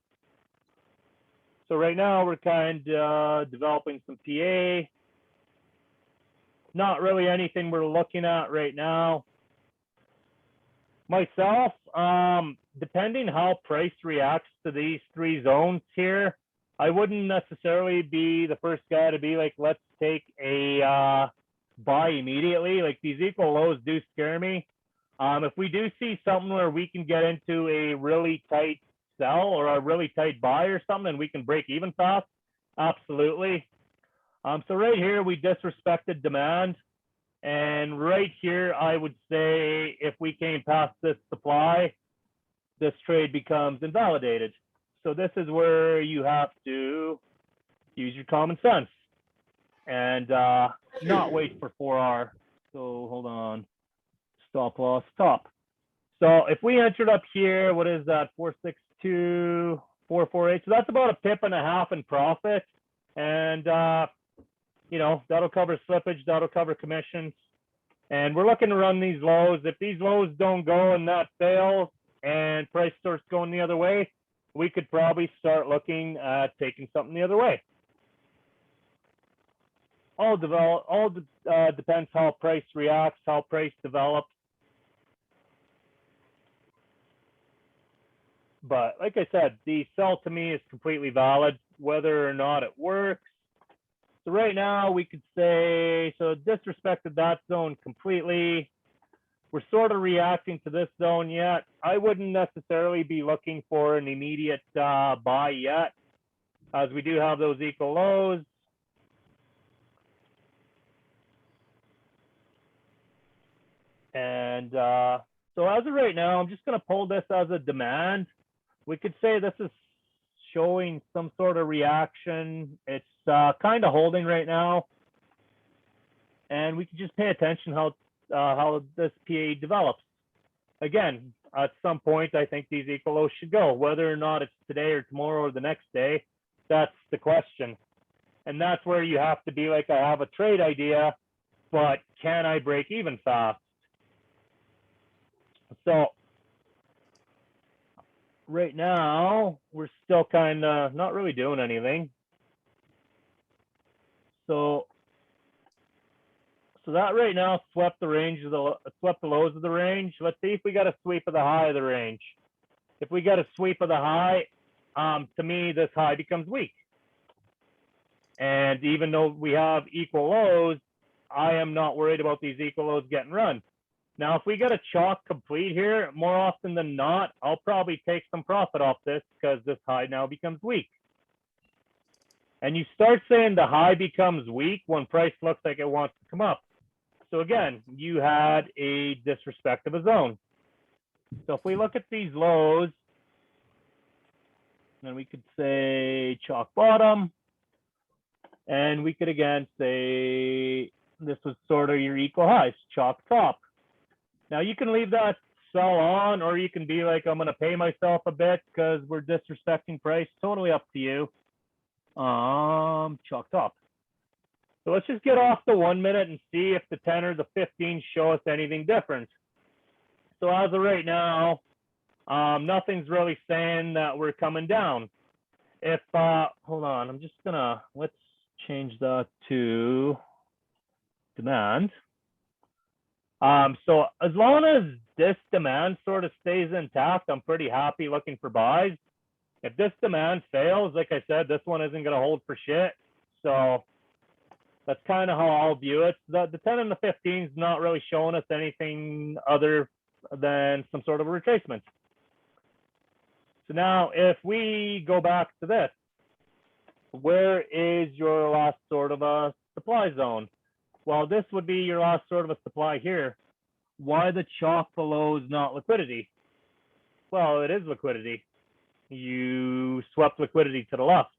So right now we're kind of developing some PA. Not really anything we're looking at right now. Myself, depending how price reacts to these three zones here, I wouldn't necessarily be the first guy to be like, let's take a buy immediately. Like these equal lows do scare me. If we do see something where we can get into a really tight sell or a really tight buy or something and we can break even fast, absolutely. So right here, we disrespected demand. And right here, I would say if we came past this supply, this trade becomes invalidated. So this is where you have to use your common sense and not wait for 4R. So hold on, stop loss, stop. So if we entered up here, what is that, 462, 448? So that's about a pip and a half in profit. And, you know, that'll cover slippage, that'll cover commissions. And we're looking to run these lows. If these lows don't go and that fails and price starts going the other way, we could probably start looking at taking something the other way. All depends how price reacts, how price develops. But like I said, the sell to me is completely valid, whether or not it works. So right now we could say, so disrespected that zone completely. We're sort of reacting to this zone yet. I wouldn't necessarily be looking for an immediate buy yet, as we do have those equal lows. And so as of right now, I'm just going to pull this as a demand. We could say this is showing some sort of reaction. It's kind of holding right now. And we can just pay attention how this PA develops. Again, at some point, I think these equal lows should go. Whether or not it's today or tomorrow or the next day, that's the question. And that's where you have to be like, I have a trade idea, but can I break even fast? So right now, we're still kind of not really doing anything. So that right now swept the range of swept the lows of the range. Let's see if we got a sweep of the high of the range. If we got a sweep of the high, to me, this high becomes weak. And even though we have equal lows, I am not worried about these equal lows getting run. Now, if we get a chalk complete here, more often than not, I'll probably take some profit off this because this high now becomes weak. And you start saying the high becomes weak when price looks like it wants to come up. So again, you had a disrespect of a zone. So if we look at these lows, then we could say chalk bottom. And we could again say this was sort of your equal highs, chalk top. Now you can leave that sell on, or you can be like, I'm going to pay myself a bit because we're disrespecting price. Totally up to you. Chalk top. So let's just get off the 1 minute and see if the 10 or the 15 show us anything different. So as of right now, nothing's really saying that we're coming down. If, hold on, I'm just gonna, let's change that to demand. So as long as this demand sort of stays intact, I'm pretty happy looking for buys. If this demand fails, like I said, this one isn't gonna hold for shit. So that's kind of how I'll view it. The 10 and the 15 is not really showing us anything other than some sort of a retracement. So now if we go back to this, where is your last sort of a supply zone? Well, this would be your last sort of a supply here. Why the chalk below is not liquidity? Well, it is liquidity. You swept liquidity to the left.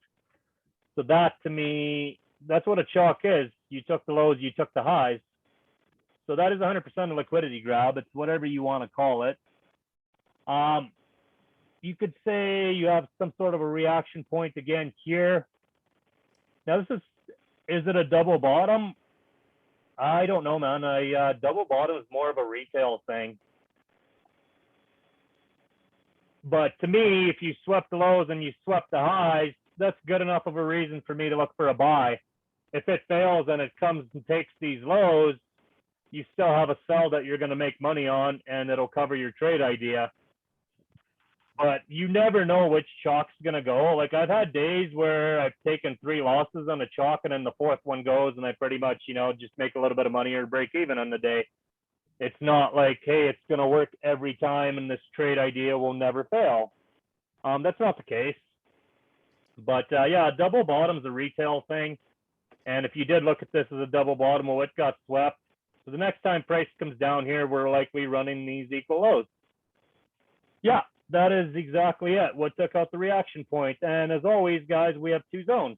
So that to me, that's what a chalk is. You took the lows, you took the highs. So that is 100% a liquidity grab. It's whatever you want to call it. You could say you have some sort of a reaction point again here. Now this is it a double bottom? I don't know, man. A double bottom is more of a retail thing. But to me, if you swept the lows and you swept the highs, that's good enough of a reason for me to look for a buy. If it fails and it comes and takes these lows, you still have a sell that you're going to make money on, and it'll cover your trade idea. But you never know which chalk's going to go. Like I've had days where I've taken 3 losses on a chalk, and then the 4th one goes, and I pretty much, just make a little bit of money or break even on the day. It's not like, hey, it's going to work every time and this trade idea will never fail. That's not the case. But yeah, a double bottom is a retail thing. And if you did look at this as a double bottom, well, it got swept. So the next time price comes down here, we're likely running these equal lows. Yeah, that is exactly it. What took out the reaction point. And as always, guys, we have 2 zones.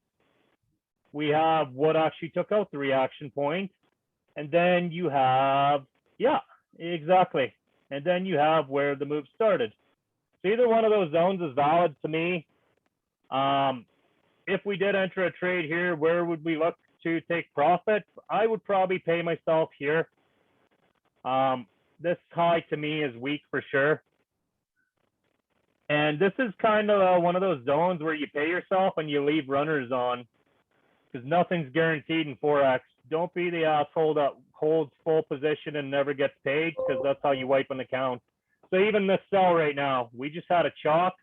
We have what actually took out the reaction point. And then you have, yeah, exactly. And then you have where the move started. So either one of those zones is valid to me. If we did enter a trade here, where would we look to take profit? I would probably pay myself here. This high to me is weak for sure. And this is kind of one of those zones where you pay yourself and you leave runners on, because nothing's guaranteed in Forex. Don't be the asshole that holds full position and never gets paid, because that's how you wipe an account. So even this sell right now, we just had a chalk.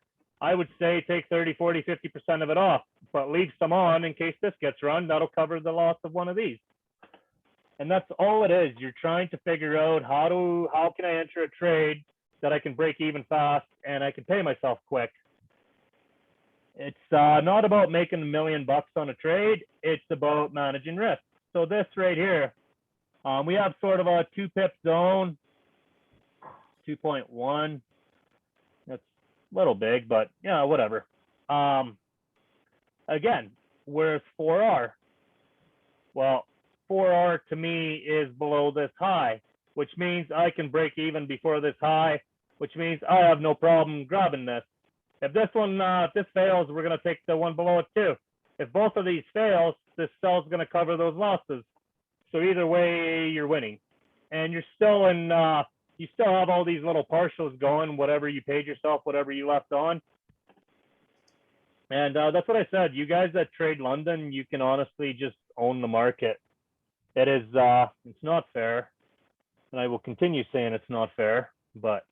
I would say take 30, 40, 50% of it off, but leave some on in case this gets run. That'll cover the loss of one of these. And that's all it is. You're trying to figure out how can I enter a trade that I can break even fast and I can pay myself quick. It's not about making $1 million on a trade. It's about managing risk. So this right here, we have sort of a 2 pip zone. 2.1. That's a little big, but yeah, whatever. Again, where's 4R? Well, 4R to me is below this high, which means I can break even before this high, which means I have no problem grabbing this. If this one, if this fails, we're going to take the one below it too. If both of these fails, this sell's going to cover those losses. So either way, you're winning. And you're still in, you still have all these little partials going, whatever you paid yourself, whatever you left on. And that's what I said. You guys that trade London, you can honestly just own the market. It is, it's not fair. And I will continue saying it's not fair, but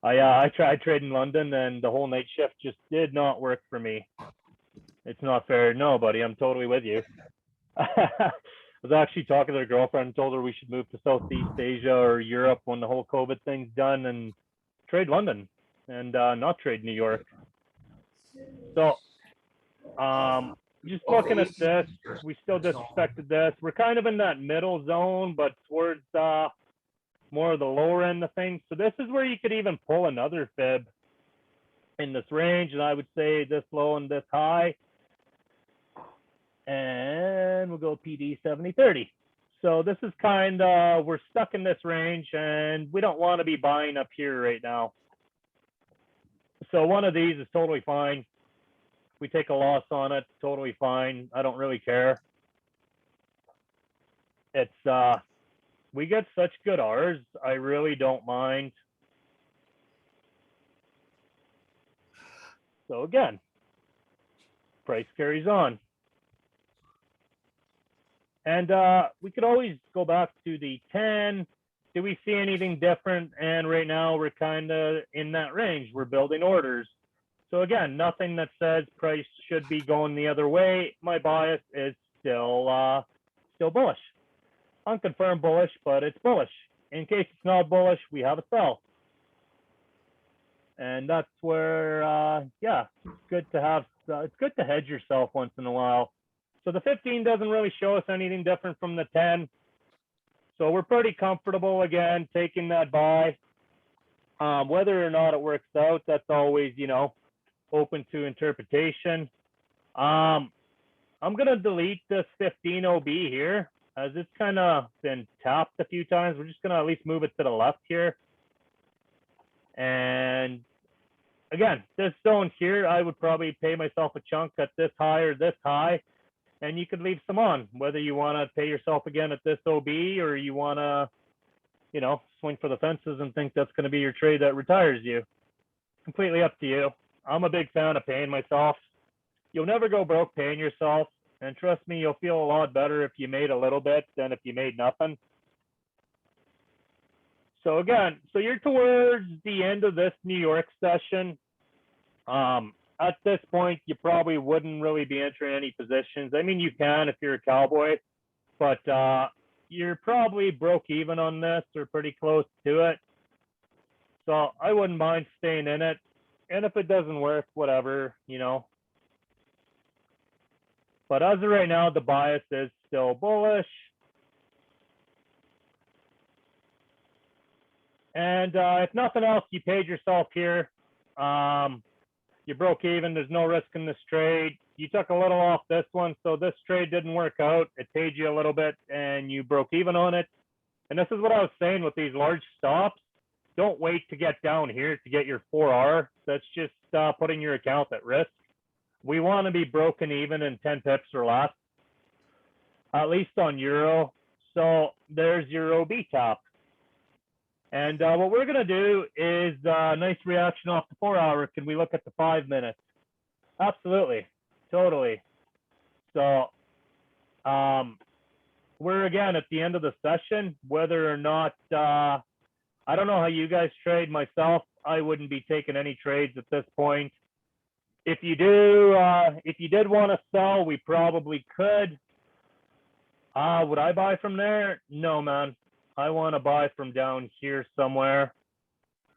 I tried trading London and the whole night shift just did not work for me. It's not fair. No, buddy, I'm totally with you. I was actually talking to a girlfriend and told her we should move to Southeast Asia or Europe when the whole COVID thing's done and trade London and not trade New York. So just looking at this, we still disrespected this. We're kind of in that middle zone, but towards more of the lower end of things. So this is where you could even pull another fib in this range, and I would say this low and this high. And we'll go PD 70-30. So this is kind of, we're stuck in this range, and we don't want to be buying up here right now. So one of these is totally fine. We take a loss on it, totally fine. I don't really care. It's we get such good R's, I really don't mind. So again, price carries on. And we could always go back to the 10. Do we see anything different? And right now we're kind of in that range. We're building orders. So again, nothing that says price should be going the other way. My bias is still bullish. Unconfirmed bullish, but it's bullish. In case it's not bullish, we have a sell. And that's where, yeah, it's good to have, it's good to hedge yourself once in a while. So the 15 doesn't really show us anything different from the 10. So we're pretty comfortable, again, taking that buy. Whether or not it works out, that's always, you know, open to interpretation. I'm going to delete this 15 OB here, as it's kind of been tapped a few times. We're just going to at least move it to the left here. And again, this zone here, I would probably pay myself a chunk at this high or this high, and you could leave some on, whether you want to pay yourself again at this OB or you want to, you know, swing for the fences and think that's going to be your trade that retires you. Completely up to you. I'm a big fan of paying myself. You'll never go broke paying yourself. And trust me, you'll feel a lot better if you made a little bit than if you made nothing. So again, so you're towards the end of this New York session. At this point, you probably wouldn't really be entering any positions. I mean, you can if you're a cowboy, but you're probably broke even on this or pretty close to it. So I wouldn't mind staying in it. And if it doesn't work, whatever, you know. But as of right now, the bias is still bullish. And if nothing else, you paid yourself here. You broke even. There's no risk in this trade. You took a little off this one, so this trade didn't work out. It paid you a little bit, and you broke even on it. And this is what I was saying with these large stops. Don't wait to get down here to get your 4R. That's just putting your account at risk. We want to be broken even in 10 pips or less, at least on Euro. So there's your OB top. And what we're going to do is a nice reaction off the 4 hour. Can we look at the 5 minutes? Absolutely. Totally. So we're, again, at the end of the session, whether or not, I don't know how you guys trade. Myself, I wouldn't be taking any trades at this point. If you do, if you did want to sell, we probably could. Would I buy from there? No, man. I want to buy from down here somewhere.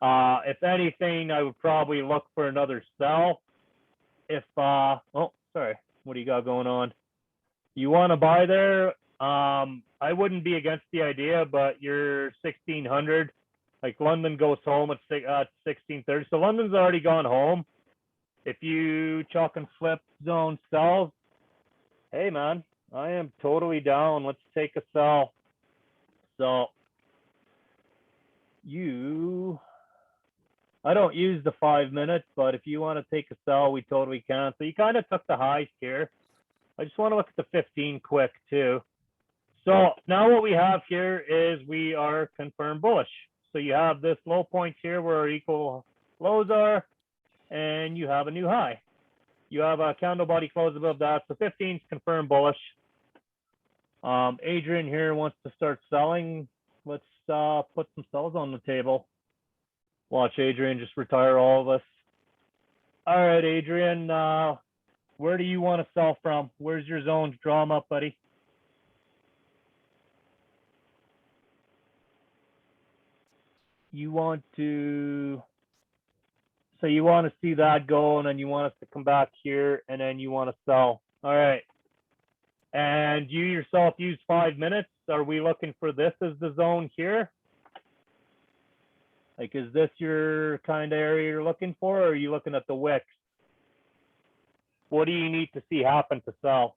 If anything, I would probably look for another sell. If, oh, sorry, what do you got going on? You want to buy there? I wouldn't be against the idea, but you're 1,600. Like London goes home at 16:30. So London's already gone home. If you chalk and flip zone sells, hey man, I am totally down. Let's take a sell. So I don't use the 5 minutes, but if you want to take a sell, we totally can. So you kind of took the highs here. I just want to look at the 15 quick too. So now what we have here is we are confirmed bullish. So you have this low point here where our equal lows are, and you have a new high. You have a candle body close above that. So 15 is confirmed bullish. Adrian here wants to start selling. Let's put some sells on the table. Watch Adrian just retire all of us. All right, Adrian, where do you want to sell from? Where's your zones? Draw them up, buddy. You want to, so you want to see that go, and then you want us to come back here, and then you want to sell. All right. And you yourself use 5 minutes. Are we looking for this as the zone here? Like, is this your kind of area you're looking for, or are you looking at the wicks? What do you need to see happen to sell?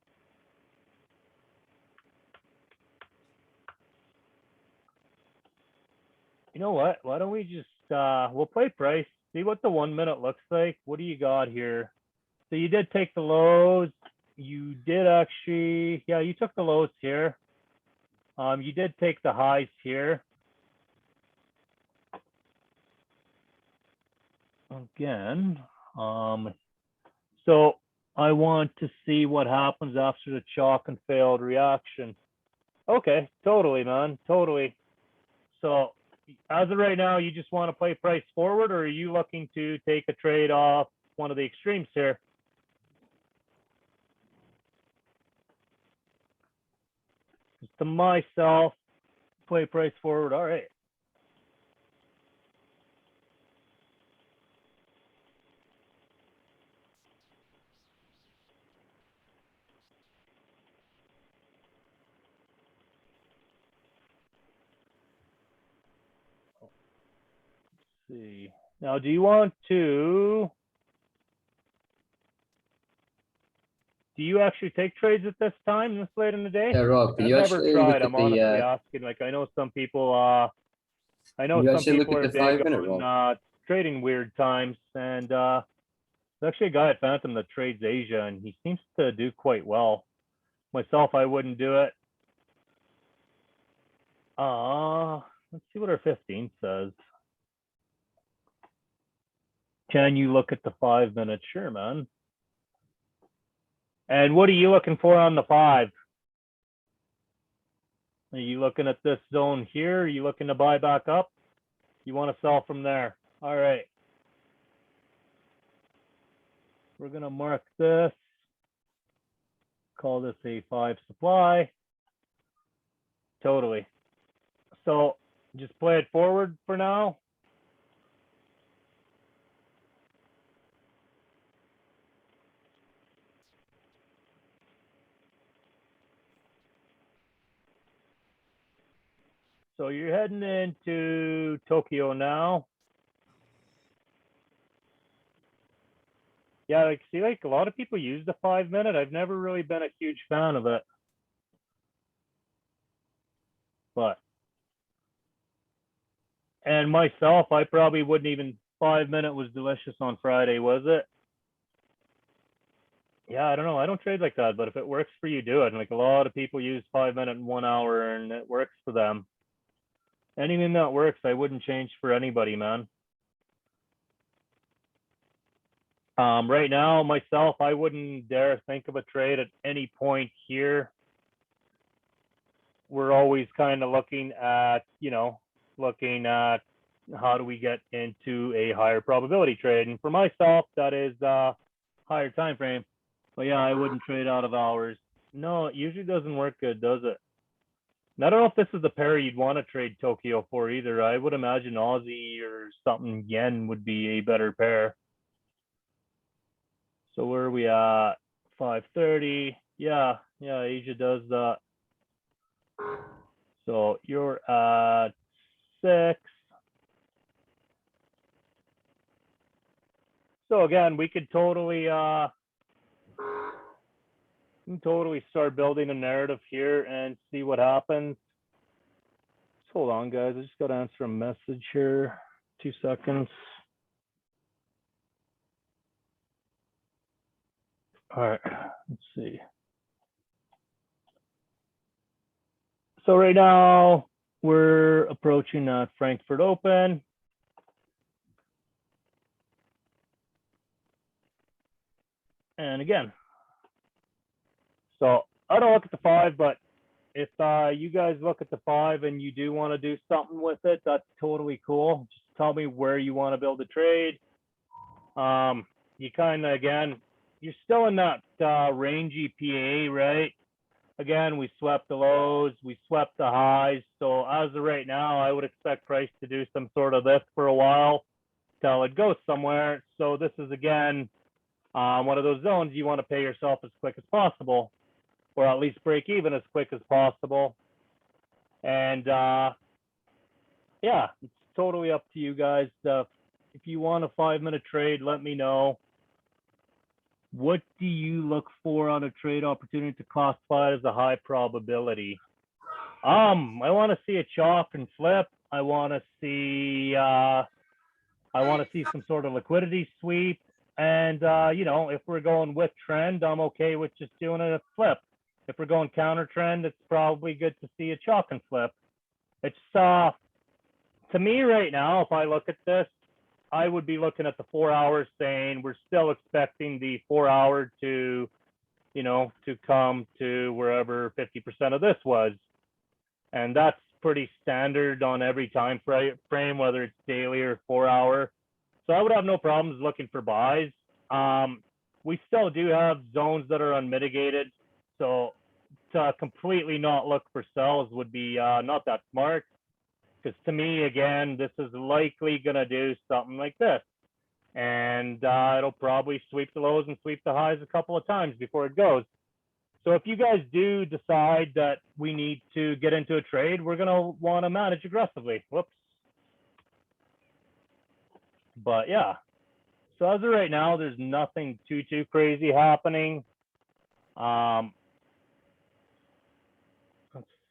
You know what? Why don't we just, we'll play price, see what the 1 minute looks like. What do you got here? So you did take the lows. You did actually, yeah, you took the lows here. You did take the highs here. Again, so I want to see what happens after the chalk and failed reaction. Okay, totally, man, totally. So as of right now, you just want to play price forward, or are you looking to take a trade off one of the extremes here? To myself, play price forward. All right. Let's see. Now, do you want to? Do you actually take trades at this time, this late in the day? Yeah, Rob, can I've you never actually tried. look at I'm honestly the asking. Like, I know some people. I know can you some actually look people at are the big 5 minute, Rob? on trading weird times, and there's actually a guy at Phantom that trades Asia, and he seems to do quite well. Myself, I wouldn't do it. Let's see what our 15 says. Can you look at the 5 minute? Sure, man. And what are you looking for on the 5? Are you looking at this zone here? Are you looking to buy back up? You want to sell from there. All right. We're going to mark this. Call this a 5 supply. Totally. So just play it forward for now. So you're heading into Tokyo now. Yeah, like see, like a lot of people use the 5 minute. I've never really been a huge fan of it. But and myself, I probably wouldn't even 5 minute was delicious on Friday, was it? Yeah, I don't know. I don't trade like that, but if it works for you, do it. And like a lot of people use 5 minute and 1 hour and it works for them. Anything that works, I wouldn't change for anybody, man. Right now, myself, I wouldn't dare think of a trade at any point here. We're always kind of looking at, looking at how do we get into a higher probability trade. And for myself, that is higher time frame. But yeah, I wouldn't trade out of hours. No, it usually doesn't work good, does it? And I don't know if this is the pair you'd want to trade Tokyo for either. I would imagine Aussie or something yen would be a better pair. So where are we at? 5:30. Yeah, Asia does that. So you're at 6. So again, we could totally start building a narrative here and see what happens. Just hold on, guys. I just got to answer a message here. 2 seconds. All right, let's see. So right now we're approaching that Frankfurt Open. And again, so I don't look at the 5, but if you guys look at the 5 and you do want to do something with it, that's totally cool. Just tell me where you want to build a trade. You kind of, again, you're still in that rangy PA, right? Again, we swept the lows, we swept the highs. So as of right now, I would expect price to do some sort of this for a while till it goes somewhere. So this is, again, one of those zones you want to pay yourself as quick as possible, or at least break even as quick as possible. And yeah, it's totally up to you guys. If you want a 5-minute trade, let me know. What do you look for on a trade opportunity to classify as a high probability? I want to see a chop and flip. I want to see some sort of liquidity sweep. And you know, if we're going with trend, I'm okay with just doing a flip. If we're going counter trend, it's probably good to see a chop and flip. It's to me right now, if I look at this, I would be looking at the 4 hours saying we're still expecting the 4 hour to, you know, to come to wherever 50% of this was. And that's pretty standard on every time frame, whether it's daily or 4 hour. So I would have no problems looking for buys. We still do have zones that are unmitigated. So to completely not look for sells would be not that smart. Because to me, again, this is likely going to do something like this. And it'll probably sweep the lows and sweep the highs a couple of times before it goes. So if you guys do decide that we need to get into a trade, we're going to want to manage aggressively. Whoops. But yeah. So as of right now, there's nothing too crazy happening. Let's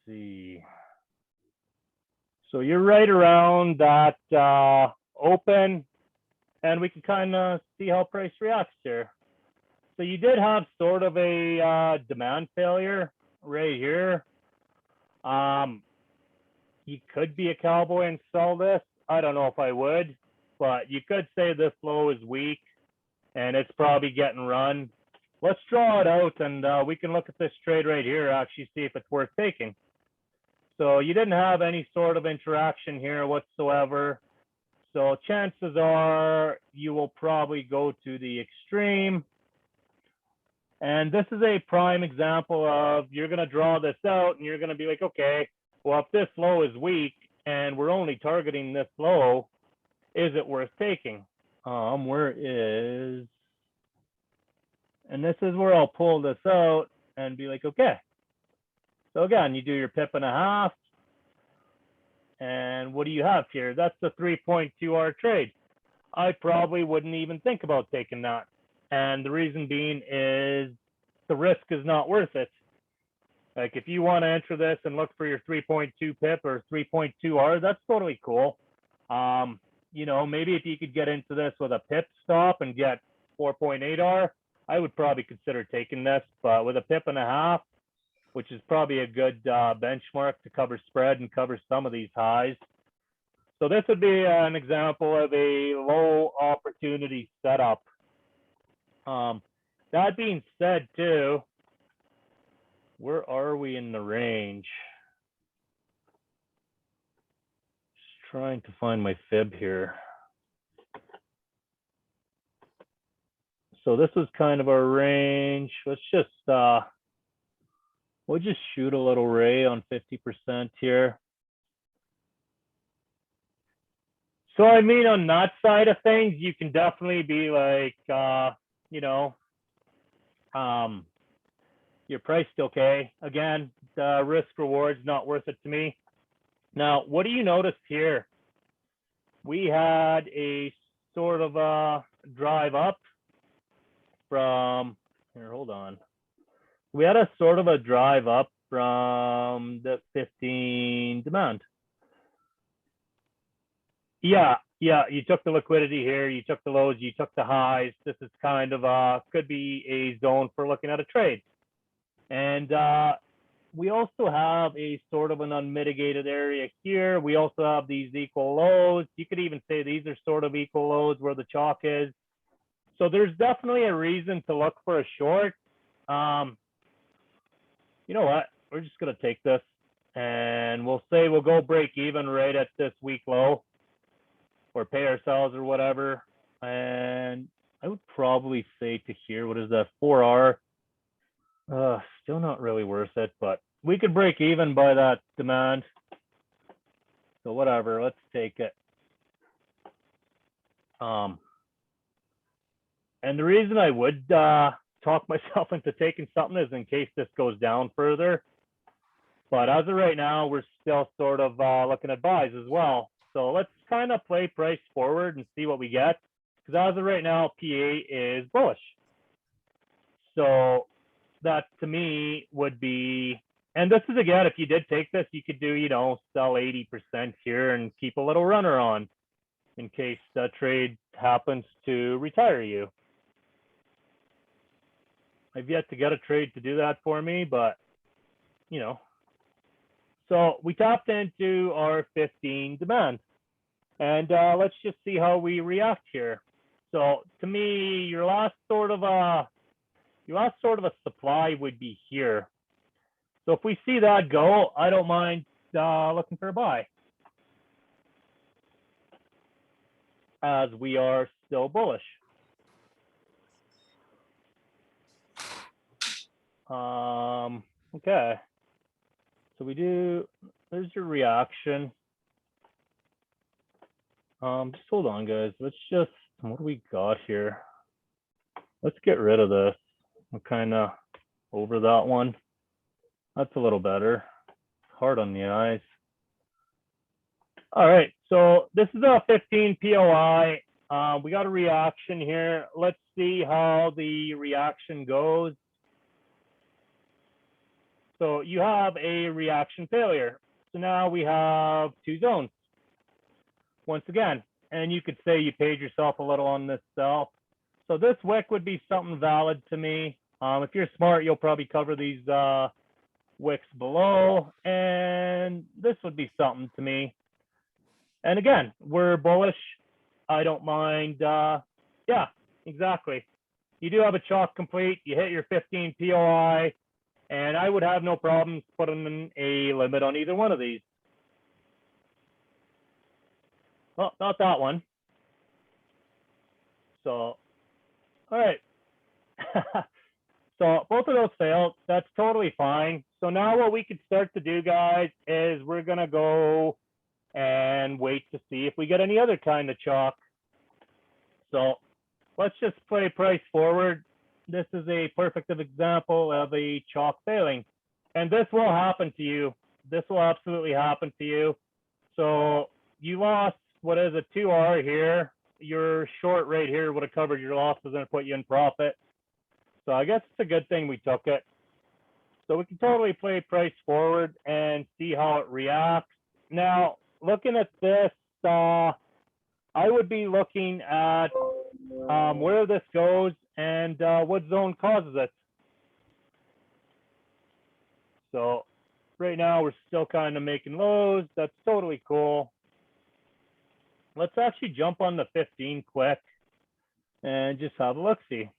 see. So you're right around that open, and we can kind of see how price reacts here. So you did have sort of a demand failure right here. You could be a cowboy and sell this. I don't know if I would, but you could say this low is weak and it's probably getting run. Let's draw it out, and we can look at this trade right here, actually see if it's worth taking. So you didn't have any sort of interaction here whatsoever. So chances are you will probably go to the extreme. And this is a prime example of you're going to draw this out and you're going to be like, okay, well, if this low is weak and we're only targeting this low, is it worth taking? Where is, and this is where I'll pull this out and be like, okay. So again, you do your pip and a half. And what do you have here? That's the 3.2R trade. I probably wouldn't even think about taking that. And the reason being is the risk is not worth it. Like if you want to enter this and look for your 3.2 pip or 3.2R, that's totally cool. You know, maybe if you could get into this with a pip stop and get 4.8R, I would probably consider taking this. But with a pip and a half, which is probably a good benchmark to cover spread and cover some of these highs. So this would be an example of a low opportunity setup. That being said, too, where are we in the range? Just trying to find my fib here. So this is kind of our range. Let's just we'll just shoot a little ray on 50% here. So I mean, on that side of things, you can definitely be like, you know, you're priced okay. Again, the risk reward's not worth it to me. Now, what do you notice here? We had a sort of a drive up from here. Hold on. We had a sort of a drive up from the 15 demand. Yeah, you took the liquidity here, you took the lows, you took the highs. This is kind of could be a zone for looking at a trade. And we also have a sort of an unmitigated area here. We also have these equal lows. You could even say these are sort of equal lows where the chalk is. So there's definitely a reason to look for a short. You know what? We're just going to take this and we'll say we'll go break even right at this week low or pay ourselves or whatever. And I would probably say to here, what is that, 4R? Still not really worth it, but we could break even by that demand. So whatever, let's take it. And the reason I would talk myself into taking something is in case this goes down further. But as of right now, we're still sort of looking at buys as well. So let's kind of play price forward and see what we get. Because as of right now, PA is bullish. So that to me would be, and this is again, if you did take this, you could do, you know, sell 80% here and keep a little runner on in case the trade happens to retire you. I've yet to get a trade to do that for me, but you know. So we tapped into our 15 demand, and let's just see how we react here. So to me, your last sort of a supply would be here. So if we see that go, I don't mind looking for a buy, as we are still bullish. Okay. So we do, there's your reaction. Just hold on, guys. Let's just, what do we got here? Let's get rid of this. I'm kind of over that one. That's a little better. Hard on the eyes. All right, so this is a 15 POI. We got a reaction here. Let's see how the reaction goes. So you have a reaction failure. So now we have two zones. Once again, and you could say you paid yourself a little on this sell. So this wick would be something valid to me. If you're smart, you'll probably cover these wicks below, and this would be something to me. And again, we're bullish. I don't mind. Yeah, exactly. You do have a chalk complete. You hit your 15 POI. And I would have no problems putting in a limit on either one of these. Well, not that one. So, all right. So both of those failed. That's totally fine. So now what we could start to do, guys, is we're going to go and wait to see if we get any other kind of chalk. So let's just play price forward. This is a perfect example of a chalk failing. And this will happen to you. This will absolutely happen to you. So you lost, what is a 2R here. Your short right here would have covered your losses and put you in profit. So I guess it's a good thing we took it. So we can totally play price forward and see how it reacts. Now, looking at this, I would be looking at where this goes and what zone causes it. So right now we're still kind of making lows. That's totally cool. Let's actually jump on the 15 quick and just have a look-see.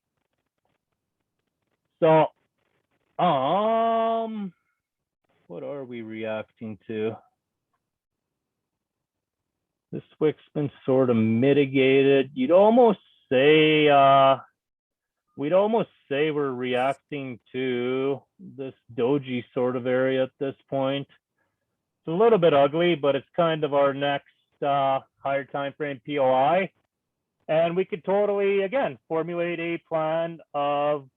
So, what are we reacting to? This wick's been sort of mitigated. You'd almost say, we'd almost say we're reacting to this doji sort of area at this point. It's a little bit ugly, but it's kind of our next higher time frame POI. And we could totally, again, formulate a plan of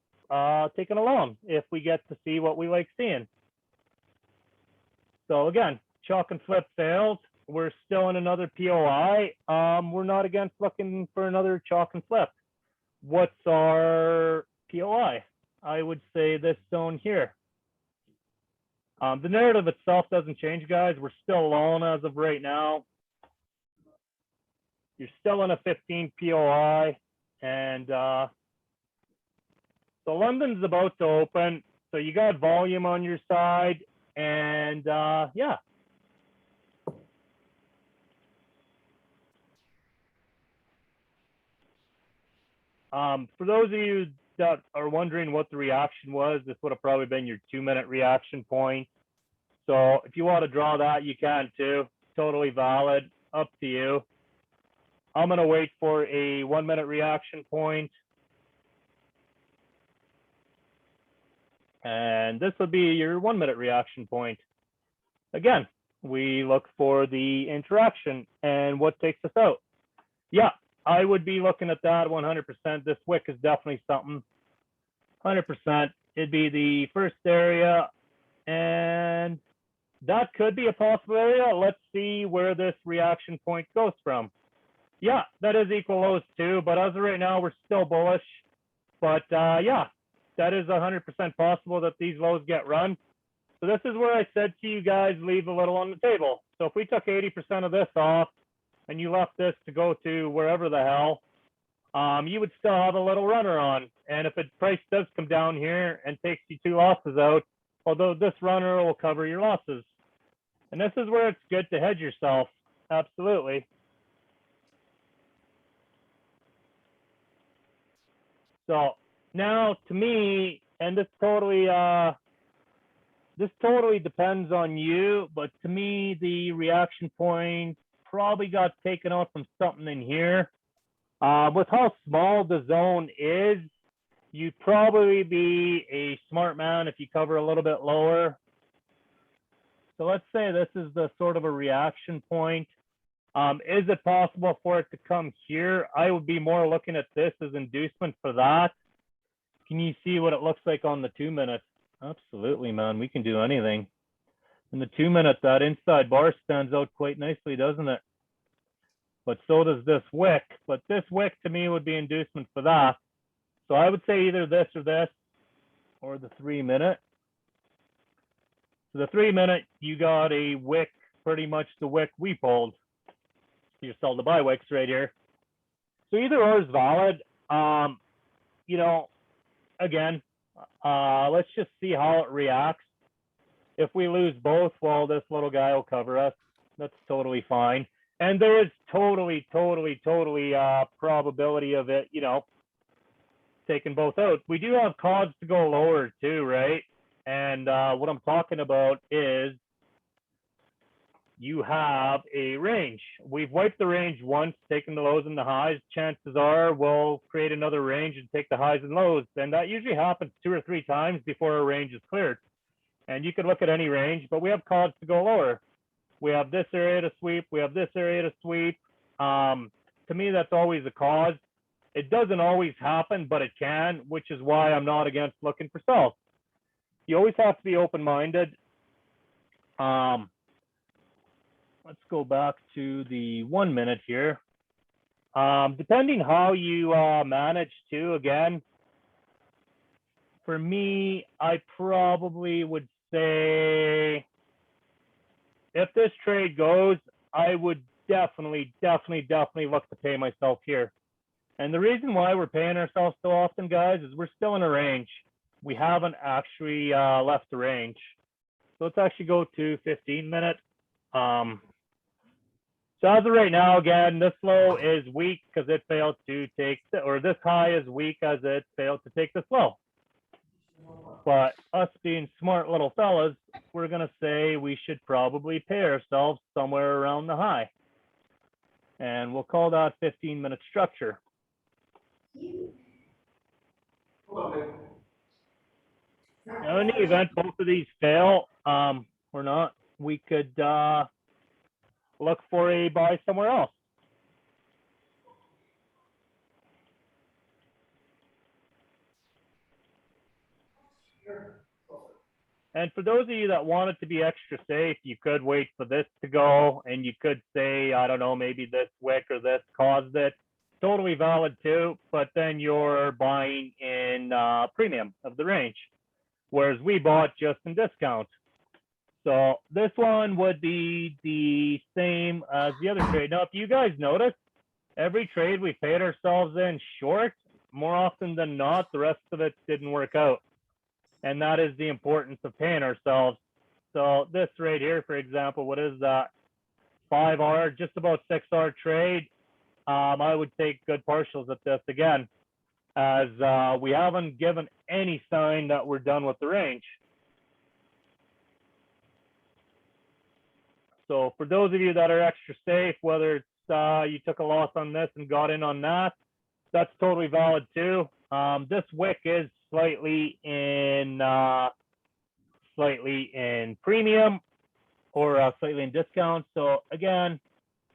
taking a long if we get to see what we like seeing. So again, chalk and flip failed. we're still in another POI. We're not against looking for another chalk and flip. What's our POI? I would say this zone here. The narrative itself doesn't change, guys. We're still alone as of right now. You're still in a 15 POI, and so London's about to open. So you got volume on your side, and yeah. For those of you that are wondering what the reaction was, this would have probably been your 2-minute reaction point. So if you want to draw that, you can too. Totally valid. Up to you. I'm going to wait for a 1-minute reaction point. And this will be your 1-minute reaction point. Again, we look for the interaction and what takes us out. Yeah, I would be looking at that 100%. This wick is definitely something. 100%. It'd be the first area, and that could be a possible area. Let's see where this reaction point goes from. Yeah, that is equal lows too, but as of right now, we're still bullish. But yeah, that is 100% possible that these lows get run. So this is where I said to you guys, leave a little on the table. So if we took 80% of this off and you left this to go to wherever the hell, you would still have a little runner on. And if the price does come down here and takes you 2 losses out, although this runner will cover your losses. And this is where it's good to hedge yourself. Absolutely. So now to me, and this totally depends on you, but to me, the reaction point probably got taken out from something in here. With how small the zone is, you'd probably be a smart man if you cover a little bit lower. So let's say this is the sort of a reaction point. Is it possible for it to come here? I would be more looking at this as inducement for that. Can you see what it looks like on the 2 minutes? Absolutely, man. We can do anything. In the 2 minutes, that inside bar stands out quite nicely, doesn't it? But so does this wick. But this wick to me would be inducement for that. So I would say either this or the 3 minute. So the 3 minute, you got a wick, pretty much the wick we pulled. You sell the buy wicks right here. So either or is valid. You know, again, let's just see how it reacts. If we lose both, well, this little guy will cover us. That's totally fine. And there is totally probability of it, you know, taking both out. We do have CODs to go lower too, right? And what I'm talking about is you have a range. We've wiped the range once, taken the lows and the highs. Chances are we'll create another range and take the highs and lows. And that usually happens 2 or 3 times before a range is cleared. And you could look at any range, but we have CODs to go lower. We have this area to sweep. We have this area to sweep. To me, that's always a cause. It doesn't always happen, but it can, which is why I'm not against looking for self. You always have to be open-minded. Let's go back to the 1 minute here. Depending how you manage to, again, for me, I probably would say if this trade goes, I would definitely look to pay myself here. And the reason why we're paying ourselves so often, guys, is we're still in a range. We haven't actually left the range. So let's actually go to 15 minute. So as of right now, again, this low is weak because it failed to take, or this high is weak as it failed to take this low. But us being smart little fellas, we're going to say we should probably pay ourselves somewhere around the high. And we'll call that 15-minute structure. Now, in the event both of these fail, or not, we could look for a buy somewhere else. And for those of you that wanted to be extra safe, you could wait for this to go, and you could say, I don't know, maybe this wick or this caused it. Totally valid too, but then you're buying in premium of the range, whereas we bought just in discount. So this one would be the same as the other trade. Now, if you guys notice, every trade we paid ourselves in short, more often than not, the rest of it didn't work out. And that is the importance of paying ourselves. So this right here, for example, what is that? 5R, just about 6R trade. I would take good partials at this again, as we haven't given any sign that we're done with the range. So for those of you that are extra safe, whether it's you took a loss on this and got in on that, that's totally valid too. This wick is slightly in premium or slightly in discount. So again,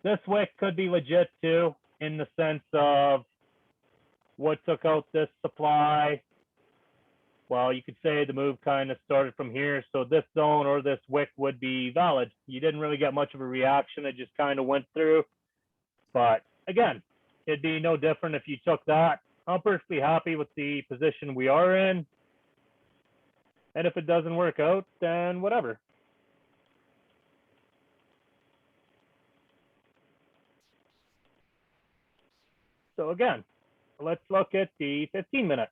this wick could be legit too, in the sense of what took out this supply. Well, you could say the move kind of started from here. So this zone or this wick would be valid. You didn't really get much of a reaction. It just kind of went through. But again, it'd be no different if you took that. I'm perfectly happy with the position we are in. And if it doesn't work out, then whatever. So again, let's look at the 15-minute.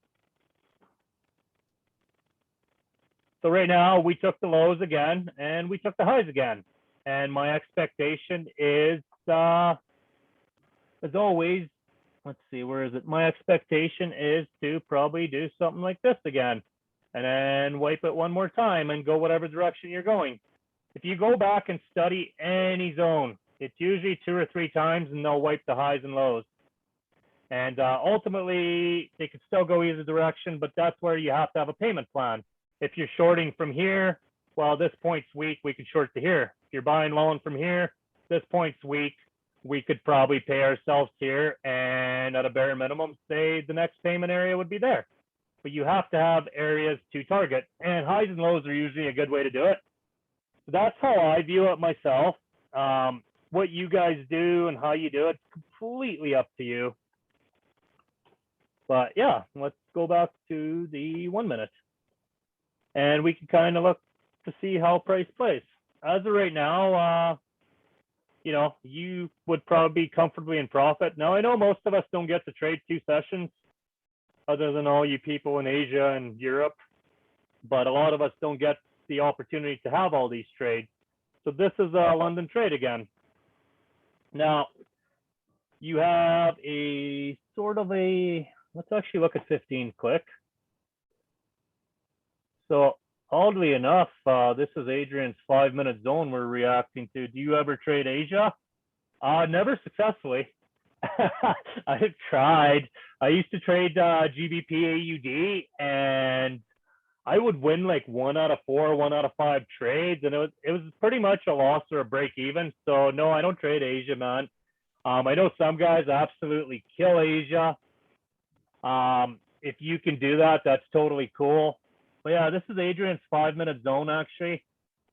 So right now we took the lows again and we took the highs again. And my expectation is, as always, let's see, where is it? My expectation is to probably do something like this again and then wipe it one more time and go whatever direction you're going. If you go back and study any zone, it's usually 2 or 3 times and they'll wipe the highs and lows. And ultimately, they could still go either direction, but that's where you have to have a payment plan. If you're shorting from here, well, this point's weak, we could short to here. If you're buying low from here, this point's weak, we could probably pay ourselves here, and at a bare minimum, say the next payment area would be there. But you have to have areas to target, and highs and lows are usually a good way to do it. So that's how I view it myself. What you guys do and how you do it, completely up to you. But yeah, let's go back to the 1 minute. And we can kind of look to see how price plays. As of right now, you know, you would probably be comfortably in profit. Now, I know most of us don't get to trade 2 sessions, other than all you people in Asia and Europe, but a lot of us don't get the opportunity to have all these trades. So this is a London trade again. Now, you have a sort of a, let's actually look at 15 click. So oddly enough, this is Adrian's 5-minute zone we're reacting to. Do you ever trade Asia? Never successfully. I've tried. I used to trade GBP AUD, and I would win like 1 out of 4, 1 out of 5 trades, and it was pretty much a loss or a break even. So no, I don't trade Asia, man. I know some guys absolutely kill Asia. If you can do that, that's totally cool. But yeah, this is Adrian's 5-minute zone, actually.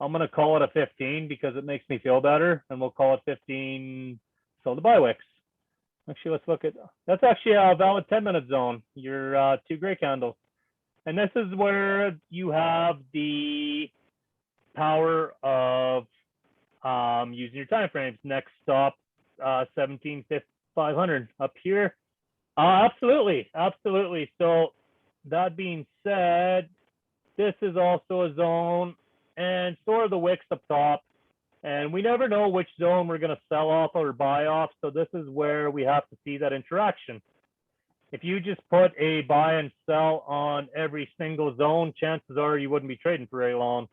I'm going to call it a 15 because it makes me feel better, and we'll call it 15. So the buy wicks. Actually, let's look at, that's actually a valid 10-minute zone, your 2 gray candles. And this is where you have the power of using your time frames. Next stop, 17,500 up here. Absolutely, absolutely. So that being said, this is also a zone, and sort of the wicks up top. And we never know which zone we're going to sell off or buy off. So this is where we have to see that interaction. If you just put a buy and sell on every single zone, chances are you wouldn't be trading for very long.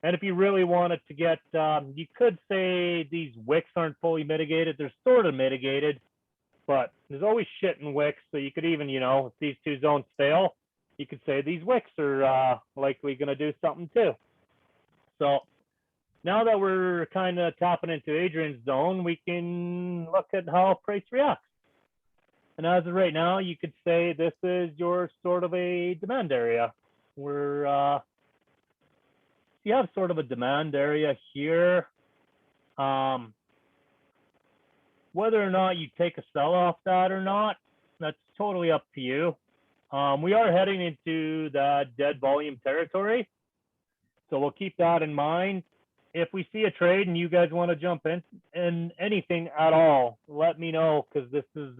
And if you really wanted to get, you could say these wicks aren't fully mitigated. They're sort of mitigated, but there's always shit in wicks. So you could even, you know, if these 2 zones fail, you could say these wicks are likely going to do something too. So now that we're kind of tapping into Adrian's zone, we can look at how price reacts. And as of right now, you could say this is your sort of a demand area. We're you have sort of a demand area here. Whether or not you take a sell off that or not, that's totally up to you. We are heading into the dead volume territory, so we'll keep that in mind. If we see a trade and you guys want to jump in anything at all, let me know, because this is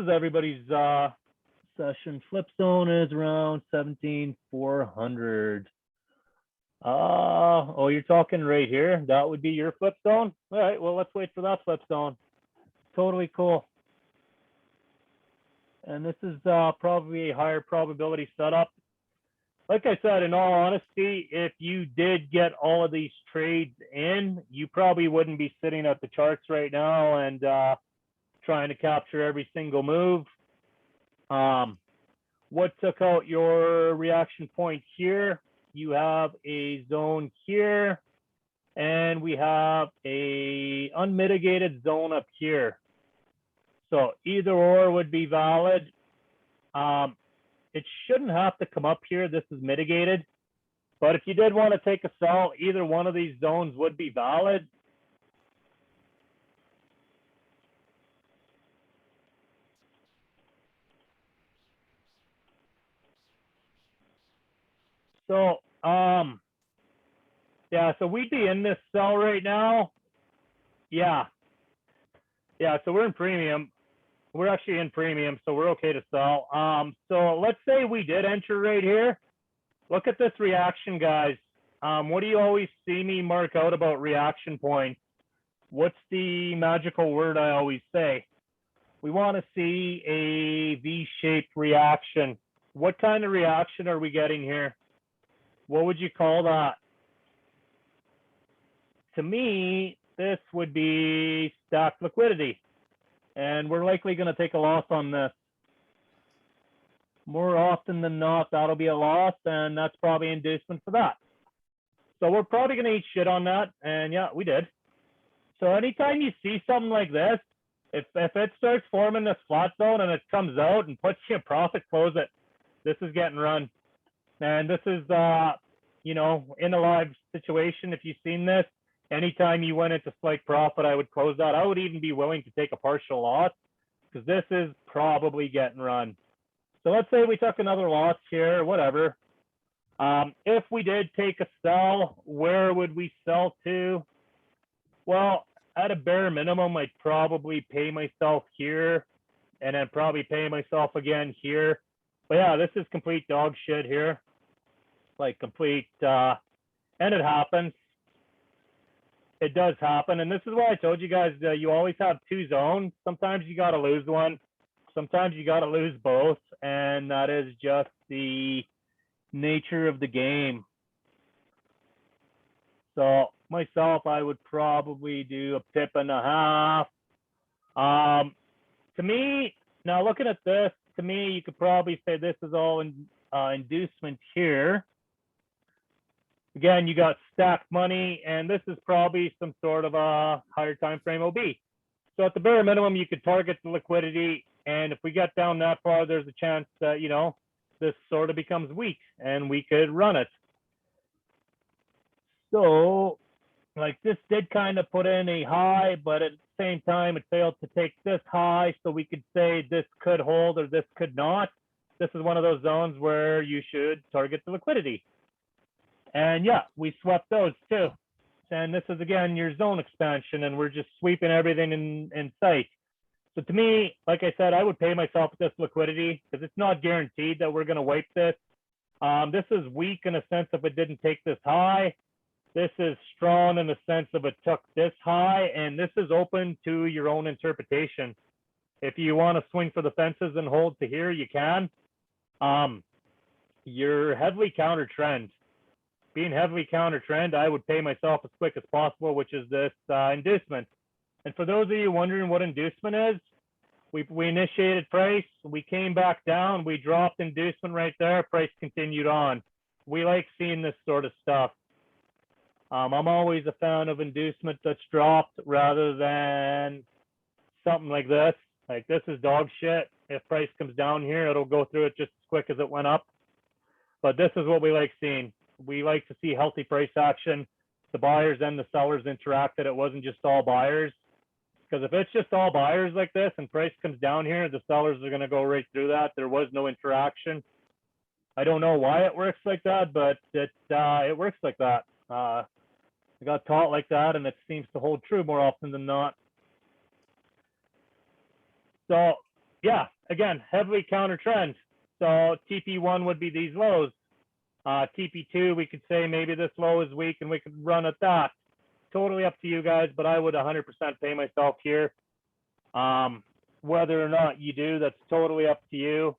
everybody's session. Flip zone is around 17,400. Oh, you're talking right here. That would be your flip zone. All right, well, let's wait for that flip zone. Totally cool. And this is probably a higher probability setup. Like I said, in all honesty, if you did get all of these trades in, you probably wouldn't be sitting at the charts right now and trying to capture every single move. What took out your reaction point here? You have a zone here, and we have a unmitigated zone up here. So either or would be valid. It shouldn't have to come up here. This is mitigated. But if you did want to take a sell, either one of these zones would be valid. So, yeah, so we'd be in this sell right now. Yeah. Yeah, so we're in premium. We're actually in premium, so we're okay to sell. So let's say we did enter right here. Look at this reaction, guys. What do you always see me mark out about reaction points? What's the magical word I always say? We want to see a V-shaped reaction. What kind of reaction are we getting here? What would you call that? To me, this would be stacked liquidity. And we're likely going to take a loss on this. More often than not, that'll be a loss, and that's probably inducement for that. So we're probably going to eat shit on that, and yeah, we did. So anytime you see something like this, if it starts forming this flat zone and it comes out and puts you in profit, close it. This is getting run. And this is, you know, in a live situation, if you've seen this, anytime you went into slight profit, I would close that. I would even be willing to take a partial loss because this is probably getting run. So let's say we took another loss here, whatever. If we did take a sell, where would we sell to? Well, at a bare minimum, I'd probably pay myself here and then probably pay myself again here. But yeah, this is complete dog shit here. Like complete, and it happens. It does happen. And this is why I told you guys you always have two zones. Sometimes you got to lose one. Sometimes you got to lose both. And that is just the nature of the game. So myself, I would probably do a pip and a half. To me, now looking at this, to me, you could probably say this is all inducement here. Again, you got stacked money, and this is probably some sort of a higher time frame OB. So at the bare minimum, you could target the liquidity, and if we get down that far, there's a chance that, you know, this sort of becomes weak, and we could run it. So, like, this did kind of put in a high, but at the same time, it failed to take this high, so we could say this could hold or this could not. This is one of those zones where you should target the liquidity. And yeah, we swept those too. And this is, again, your zone expansion, and we're just sweeping everything in sight. So to me, like I said, I would pay myself with this liquidity because it's not guaranteed that we're going to wipe this. This is weak in a sense if it didn't take this high. This is strong in the sense of it took this high, and this is open to your own interpretation. If you want to swing for the fences and hold to here, you can. You're heavily counter trend. Being heavily counter trend, I would pay myself as quick as possible, which is this inducement. And for those of you wondering what inducement is, we initiated price, we came back down, we dropped inducement right there, price continued on. We like seeing this sort of stuff. I'm always a fan of inducement that's dropped rather than something like this. Like, this is dog shit. If price comes down here, it'll go through it just as quick as it went up. But this is what we like seeing. We like to see healthy price action. The buyers and the sellers interacted. It wasn't just all buyers. Because if it's just all buyers like this and price comes down here, the sellers are going to go right through that. There was no interaction. I don't know why it works like that, but it works like that. I got taught like that, and it seems to hold true more often than not. So yeah, again, heavily counter trend. So TP1 would be these lows. TP2, we could say maybe this low is weak and we could run at that. Totally up to you guys, but I would 100% pay myself here. Whether or not you do, that's totally up to you.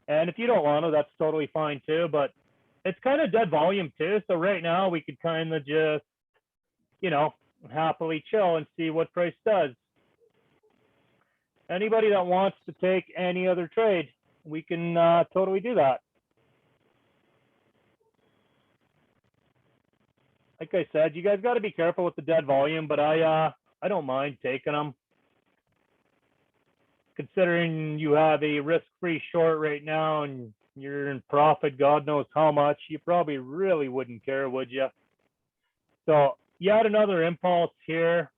And if you don't want to, that's totally fine too. But it's kind of dead volume too. So right now we could kind of just, you know, happily chill and see what price does. Anybody that wants to take any other trade, we can totally do that. Like I said, you guys got to be careful with the dead volume, but I don't mind taking them. Considering you have a risk-free short right now and you're in profit, God knows how much, you probably really wouldn't care, would you? So you had another impulse here.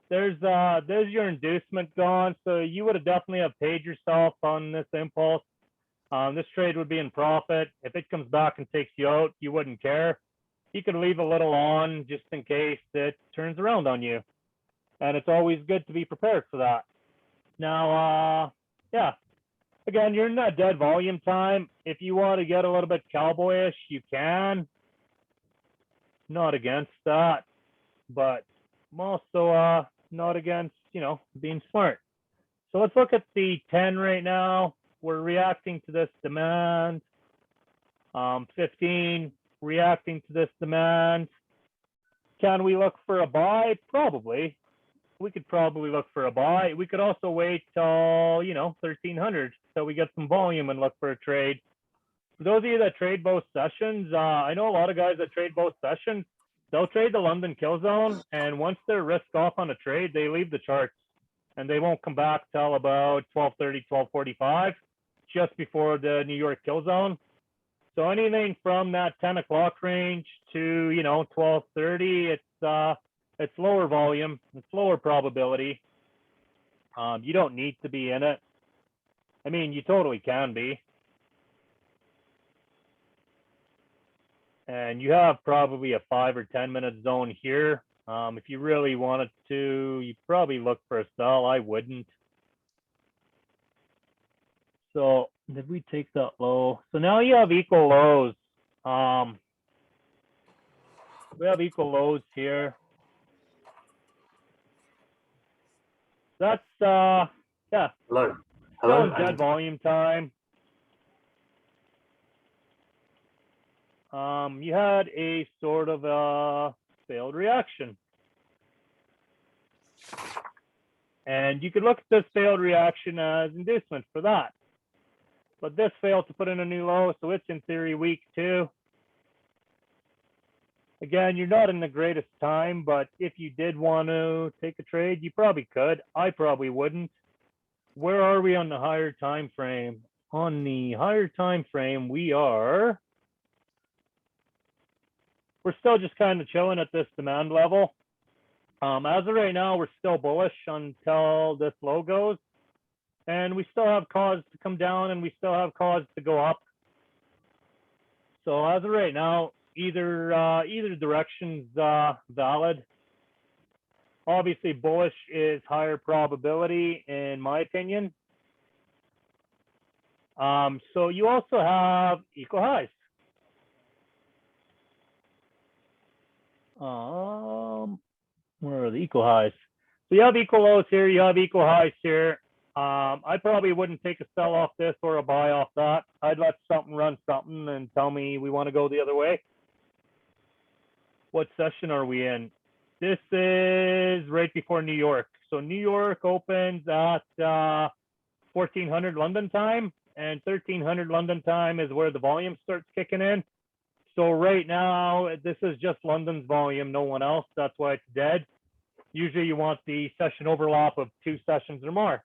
There's your inducement gone, so you would have definitely have paid yourself on this impulse. This trade would be in profit. If it comes back and takes you out, you wouldn't care. You could leave a little on just in case it turns around on you. And it's always good to be prepared for that. Now, yeah, again, you're in that dead volume time. If you want to get a little bit cowboyish, you can. Not against that, but I'm also not against, you know, being smart. So let's look at the 10 right now. We're reacting to this demand. 15, reacting to this demand. Can we look for a buy? Probably. We could probably look for a buy. We could also wait till, you know, 1300 till we get some volume and look for a trade. For those of you that trade both sessions, I know a lot of guys that trade both sessions, they'll trade the London kill zone, and once they're risked off on a trade, they leave the charts, and they won't come back till about 12:30, 12:45, just before the New York kill zone. So anything from that 10 o'clock range to, you know, 12:30, it's lower volume, it's lower probability. You don't need to be in it. I mean, you totally can be. And you have probably a 5 or 10 minute zone here. If you really wanted to, you probably look for a sell. I wouldn't. So did we take that low? So now you have equal lows. We have equal lows here. That's yeah. Hello. Still in dead volume time. You had a sort of a failed reaction. And you could look at this failed reaction as inducement for that. But this failed to put in a new low, so it's in theory weak too. Again, you're not in the greatest time, but if you did want to take a trade, you probably could. I probably wouldn't. Where are we on the higher time frame? On the higher time frame, we're still just kind of chilling at this demand level. As of right now, we're still bullish until this low goes. And we still have cause to come down and we still have cause to go up. So as of right now, either direction's valid. Obviously, bullish is higher probability in my opinion. So you also have equal highs. Where are the equal highs? So you have equal lows here, you have equal highs here. I probably wouldn't take a sell off this or a buy off that. I'd let something run something and tell me we want to go the other way. What session are we in? This is right before New York. So New York opens at 1400 London time, and 1300 London time is where the volume starts kicking in. So right now, this is just London's volume, no one else. That's why it's dead. Usually you want the session overlap of 2 sessions or more.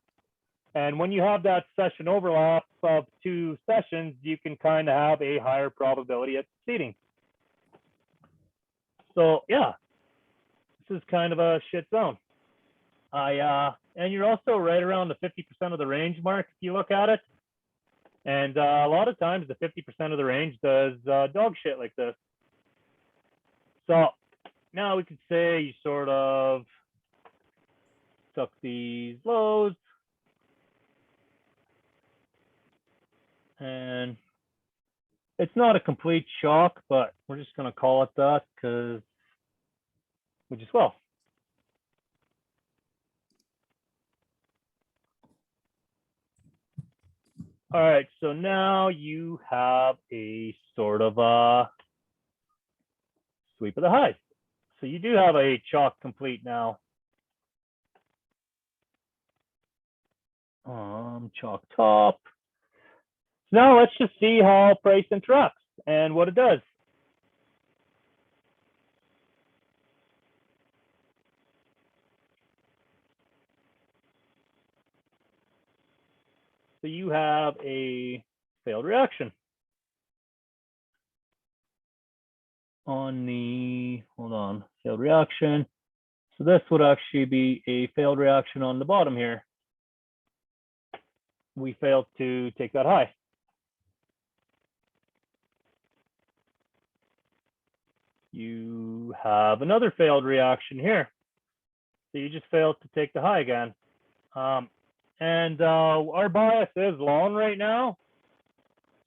And when you have that session overlap of 2 sessions, you can kind of have a higher probability at succeeding. So yeah, this is kind of a shit zone. And you're also right around the 50% of the range mark if you look at it. And a lot of times the 50% of the range does dog shit like this. So now we could say you sort of took these lows and it's not a complete shock, but we're just going to call it that because we just will. All right, so now you have a sort of a sweep of the highs. So you do have a chalk complete now. Chalk top. So now let's just see how price interacts and what it does. So you have a failed reaction on the, hold on, failed reaction. So this would actually be a failed reaction on the bottom here. We failed to take that high. You have another failed reaction here. So you just failed to take the high again. Our bias is long right now.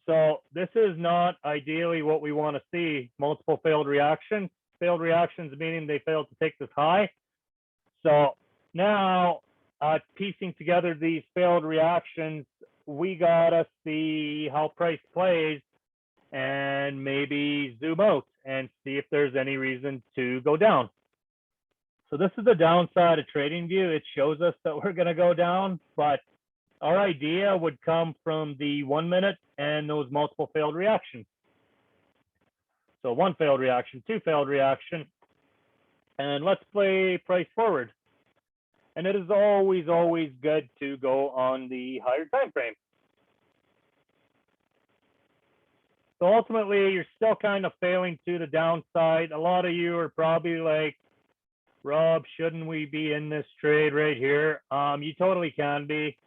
So this is not ideally what we want to see, multiple failed reactions. Failed reactions meaning they failed to take this high. So now piecing together these failed reactions, we gotta see how price plays and maybe zoom out and see if there's any reason to go down. So this is the downside of trading view. It shows us that we're going to go down, but our idea would come from the 1 minute and those multiple failed reactions. So 1 failed reaction, 2 failed reaction, and let's play price forward. And it is always, always good to go on the higher time frame. So ultimately, you're still kind of failing to the downside. A lot of you are probably like, Rob, shouldn't we be in this trade right here? You totally can be.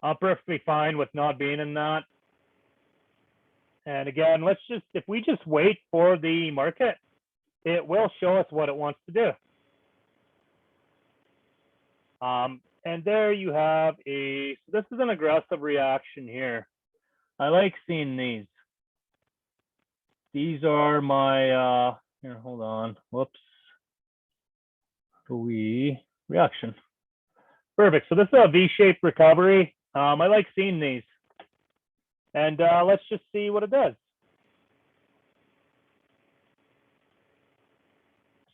I'm perfectly fine with not being in that. And again, if we just wait for the market, it will show us what it wants to do. And there you have this is an aggressive reaction here. I like seeing these. These are my, here, hold on, whoops. Reaction. Perfect, so this is a V-shaped recovery. I like seeing these. And let's just see what it does.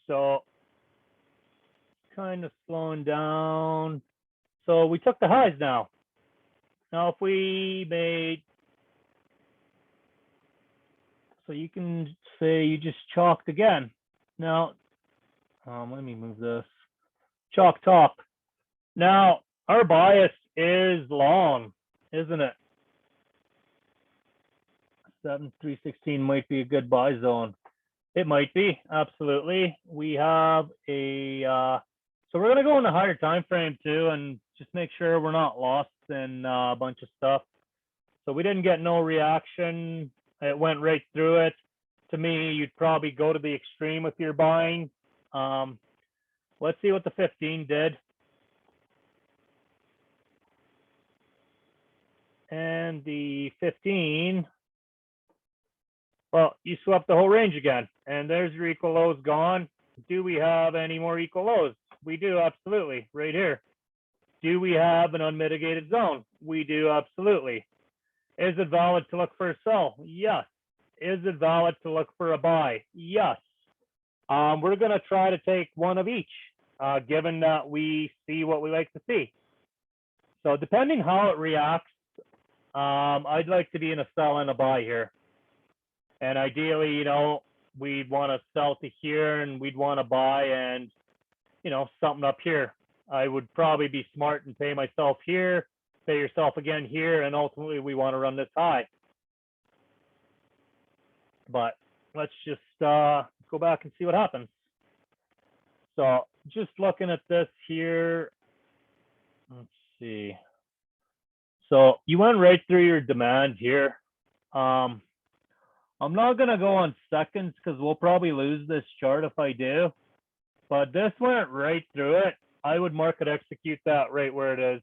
So kind of slowing down. So we took the highs now. Now if we made, so you can say you just chalked again. Now, let me move this. Chalk top. Now our bias is long, isn't it? 7,316 might be a good buy zone. It might be, absolutely. We have a, so we're going to go in the higher time frame too and just make sure we're not lost in a bunch of stuff. So we didn't get no reaction. It went right through it. To me, you'd probably go to the extreme with your buying. Let's see what the 15 did. And the 15, well, you swept the whole range again. And there's your equal lows gone. Do we have any more equal lows? We do, absolutely, right here. Do we have an unmitigated zone? We do, absolutely. Is it valid to look for a sell? Yes. Is it valid to look for a buy? Yes. We're going to try to take one of each, given that we see what we like to see. So depending how it reacts, I'd like to be in a sell and a buy here. And ideally, you know, we'd want to sell to here and we'd want to buy and, you know, something up here. I would probably be smart and pay myself here pay yourself again here, and ultimately we want to run this high. But let's just go back and see what happens. So just looking at this here, let's see. So you went right through your demand here. I'm not going to go on seconds because we'll probably lose this chart if I do. But this went right through it. I would market execute that right where it is.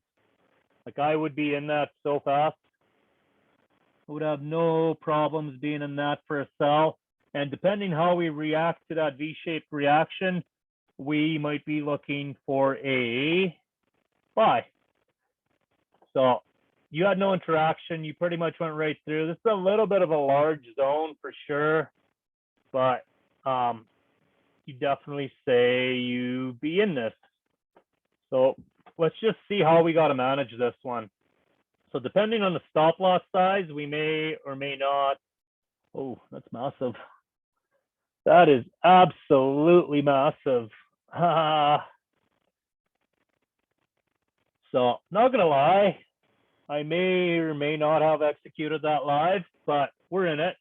Like I would be in that so fast. I would have no problems being in that for a sell. And depending how we react to that V-shaped reaction, we might be looking for a buy. So you had no interaction. You pretty much went right through. This is a little bit of a large zone for sure, but you definitely say you be in this. So let's just see how we got to manage this one. So depending on the stop loss size, we may or may not. Oh, that's massive. That is absolutely massive. So not gonna lie, I may or may not have executed that live, but we're in it.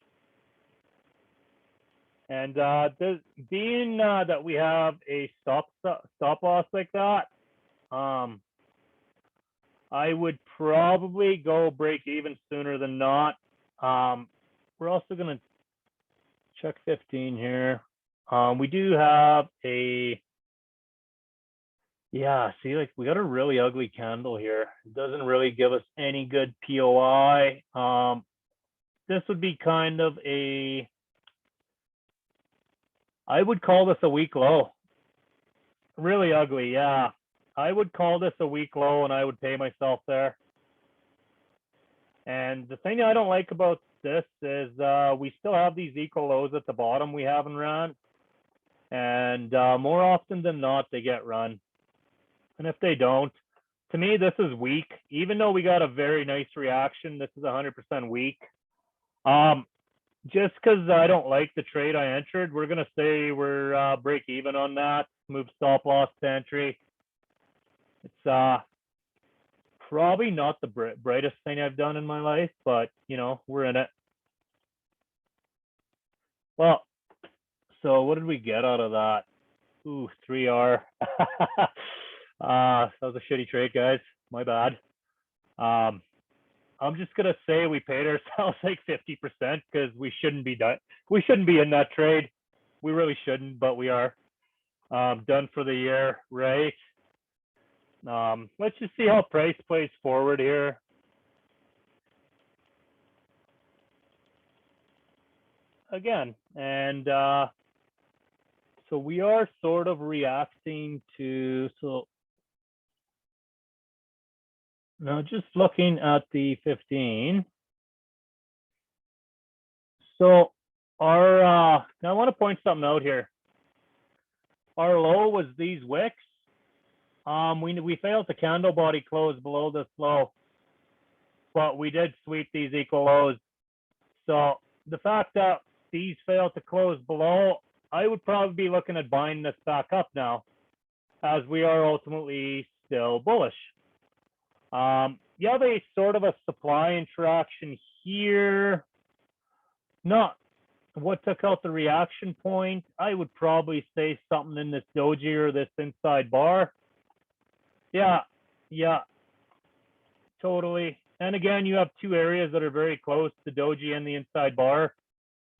And being that we have a stop loss like that, I would probably go break even sooner than not. We're also gonna check 15 here. We do have a, yeah, see, like we got a really ugly candle here. It doesn't really give us any good POI. This would be kind of a, I would call this a weak low. Really ugly, yeah. I would call this a weak low and I would pay myself there. And the thing I don't like about this is we still have these equal lows at the bottom we haven't run. And more often than not, they get run. And if they don't, to me, this is weak. Even though we got a very nice reaction, this is 100% weak. Just because I don't like the trade I entered, we're going to say we're break even on that. Move stop loss to entry. It's probably not the brightest thing I've done in my life, but, you know, we're in it. Well, so what did we get out of that? Ooh, 3R. That was a shitty trade, guys. My bad. I'm just gonna say we paid ourselves like 50% because we shouldn't be done. We shouldn't be in that trade. We really shouldn't, but we are. Done for the year, right? Let's just see how price plays forward here. Again, and so we are sort of reacting to, so now just looking at the 15. So our, now I want to point something out here. Our low was these wicks. We failed to candle body close below this low, but we did sweep these equal lows. So the fact that these failed to close below, I would probably be looking at buying this back up now, as we are ultimately still bullish. You have a sort of a supply interaction here. Not what took out the reaction point. I would probably say something in this doji or this inside bar. Yeah, totally. And again, you have two areas that are very close, the doji and the inside bar.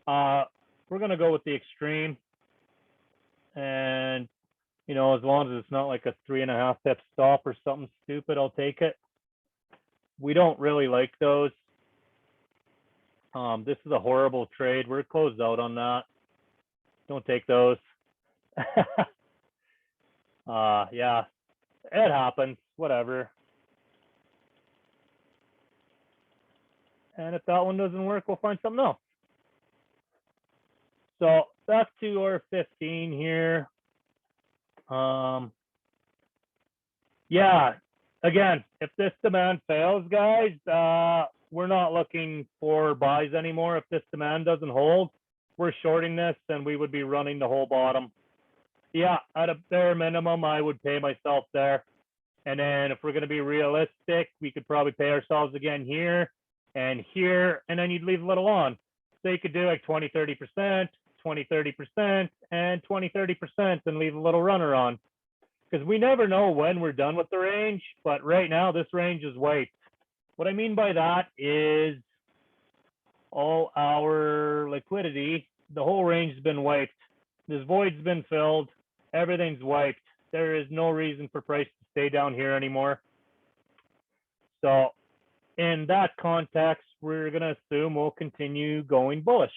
We're going to go with the extreme. And, you know, as long as it's not like a 3.5 pip stop or something stupid, I'll take it. We don't really like those. This is a horrible trade. We're closed out on that. Don't take those. Yeah, it happens. Whatever. And if that one doesn't work, we'll find something else. So back to our 15 here. Yeah, again, if this demand fails, guys, we're not looking for buys anymore. If this demand doesn't hold, we're shorting this and we would be running the whole bottom. Yeah, at a bare minimum, I would pay myself there. And then if we're going to be realistic, we could probably pay ourselves again here and here, and then you'd leave a little on. So you could do like 20, 30%, 20, 30%, and 20, 30%, and leave a little runner on. Because we never know when we're done with the range, but right now this range is wiped. What I mean by that is all our liquidity, the whole range has been wiped. This void's been filled, everything's wiped. There is no reason for price to stay down here anymore. So in that context, we're going to assume we'll continue going bullish.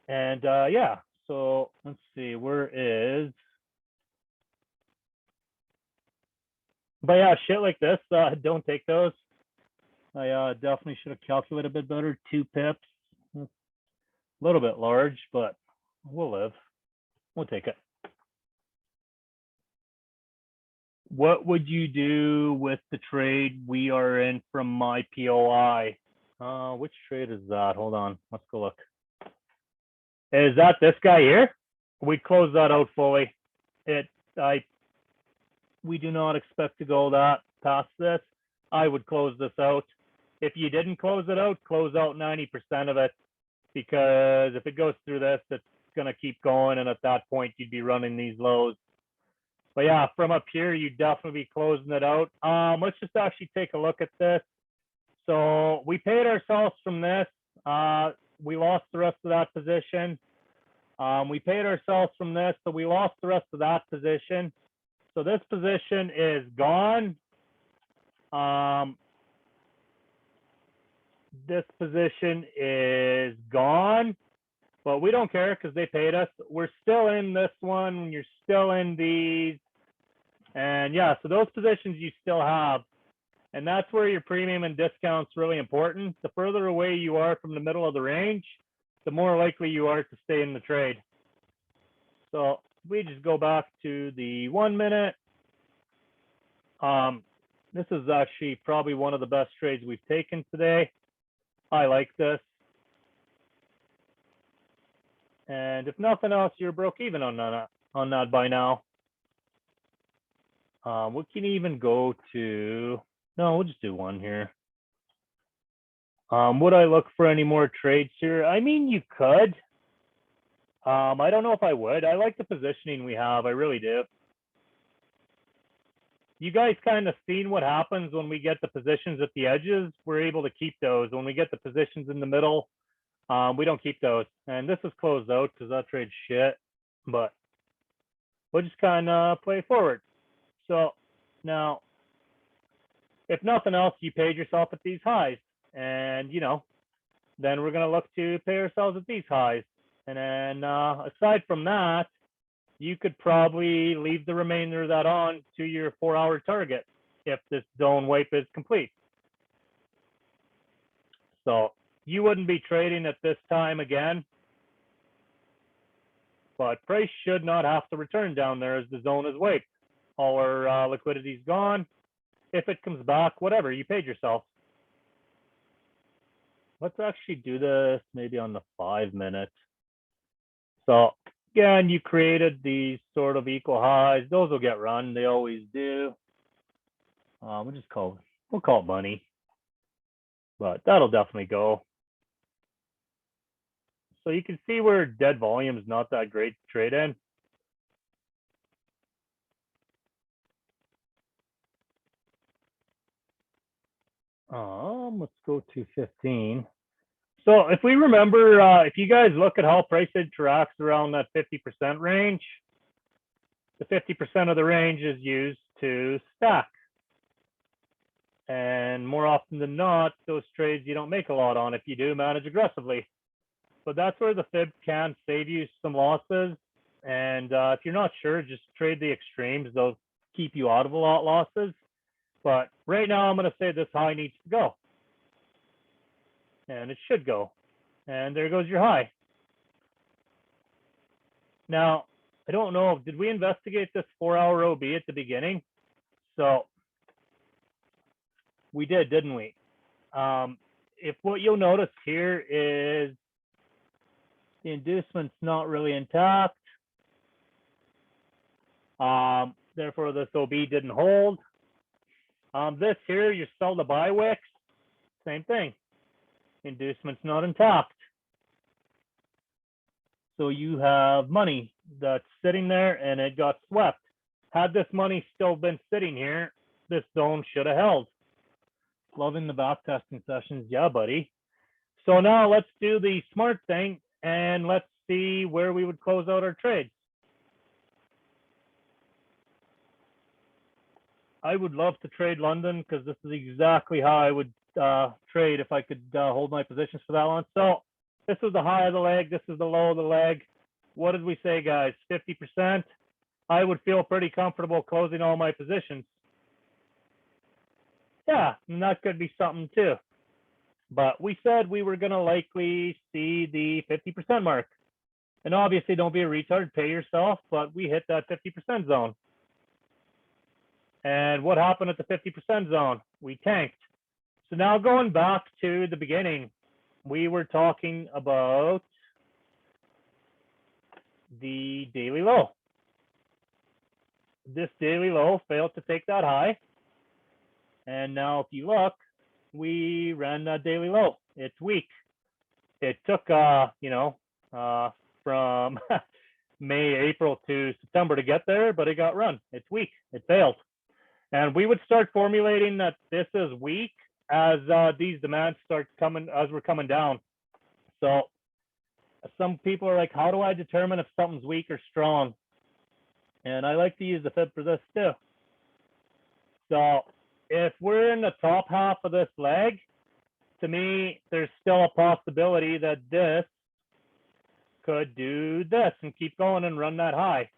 And yeah, so let's see, where is, but yeah, shit like this, don't take those. I definitely should have calculated a bit better. 2 pips, a little bit large, but we'll live. We'll take it. What would you do with the trade we are in from my POI? Which trade is that? Hold on, let's go look. Is that this guy here? We close that out fully. We do not expect to go that past this. I would close this out. If you didn't close it out, close out 90% of it, because if it goes through this, it's going to keep going, and at that point, you'd be running these lows. But yeah, from up here, you'd definitely be closing it out. Let's just actually take a look at this. So we paid ourselves from this. We lost the rest of that position. We paid ourselves from this, so we lost the rest of that position. So this position is gone. This position is gone, but we don't care because they paid us. We're still in this one. You're still in these. And yeah, so those positions you still have. And that's where your premium and discount's really important. The further away you are from the middle of the range, the more likely you are to stay in the trade. So we just go back to the 1 minute. This is actually probably one of the best trades we've taken today. I like this. And if nothing else, you're broke even on that by now. We can even go to, no, we'll just do one here. Would I look for any more trades here? I mean, you could. I don't know if I would. I like the positioning we have. I really do. You guys kind of seen what happens when we get the positions at the edges. We're able to keep those. When we get the positions in the middle, we don't keep those. And this is closed out because that trade's shit. But we'll just kind of play forward. So now, if nothing else, you paid yourself at these highs. And, you know, then we're going to look to pay ourselves at these highs. And then aside from that, you could probably leave the remainder of that on to your 4-hour target if this zone wipe is complete. So you wouldn't be trading at this time again, but price should not have to return down there as the zone is wiped. All our liquidity is gone. If it comes back, whatever, you paid yourself. Let's actually do this maybe on the 5 minute. So again, you created these sort of equal highs. Those will get run. They always do. We'll call it money, but that'll definitely go. So you can see where dead volume is not that great to trade in. Let's go to 15. So if we remember, if you guys look at how price interacts around that 50% range, the 50% of the range is used to stack. And more often than not, those trades you don't make a lot on. If you do, manage aggressively. But that's where the fib can save you some losses. And if you're not sure, just trade the extremes. They'll keep you out of a lot of losses. But right now, I'm going to say this high needs to go. And it should go. And there goes your high. Now, I don't know, did we investigate this 4-hour OB at the beginning? So we did, didn't we? If what you'll notice here is the inducement's not really intact. Therefore, this OB didn't hold. This here, you sell the buy wicks. Same thing. Inducement's not intact. So you have money that's sitting there and it got swept. Had this money still been sitting here, this zone should have held. Loving the backtesting sessions. Yeah, buddy. So now let's do the smart thing and let's see where we would close out our trades. I would love to trade London because this is exactly how I would trade if I could hold my positions for that one. So this is the high of the leg. This is the low of the leg. What did we say, guys? 50%. I would feel pretty comfortable closing all my positions. Yeah, and that could be something too. But we said we were going to likely see the 50% mark. And obviously, don't be a retard, pay yourself, but we hit that 50% zone. And what happened at the 50% zone? We tanked. So now going back to the beginning, we were talking about the daily low. This daily low failed to take that high. And now if you look, we ran that daily low. It's weak. It took, from May, April to September to get there, but it got run. It's weak. It failed. And we would start formulating that this is weak as these demands start coming, as we're coming down. So some people are like, how do I determine if something's weak or strong? And I like to use the fib for this too. So if we're in the top half of this leg, to me, there's still a possibility that this could do this and keep going and run that high.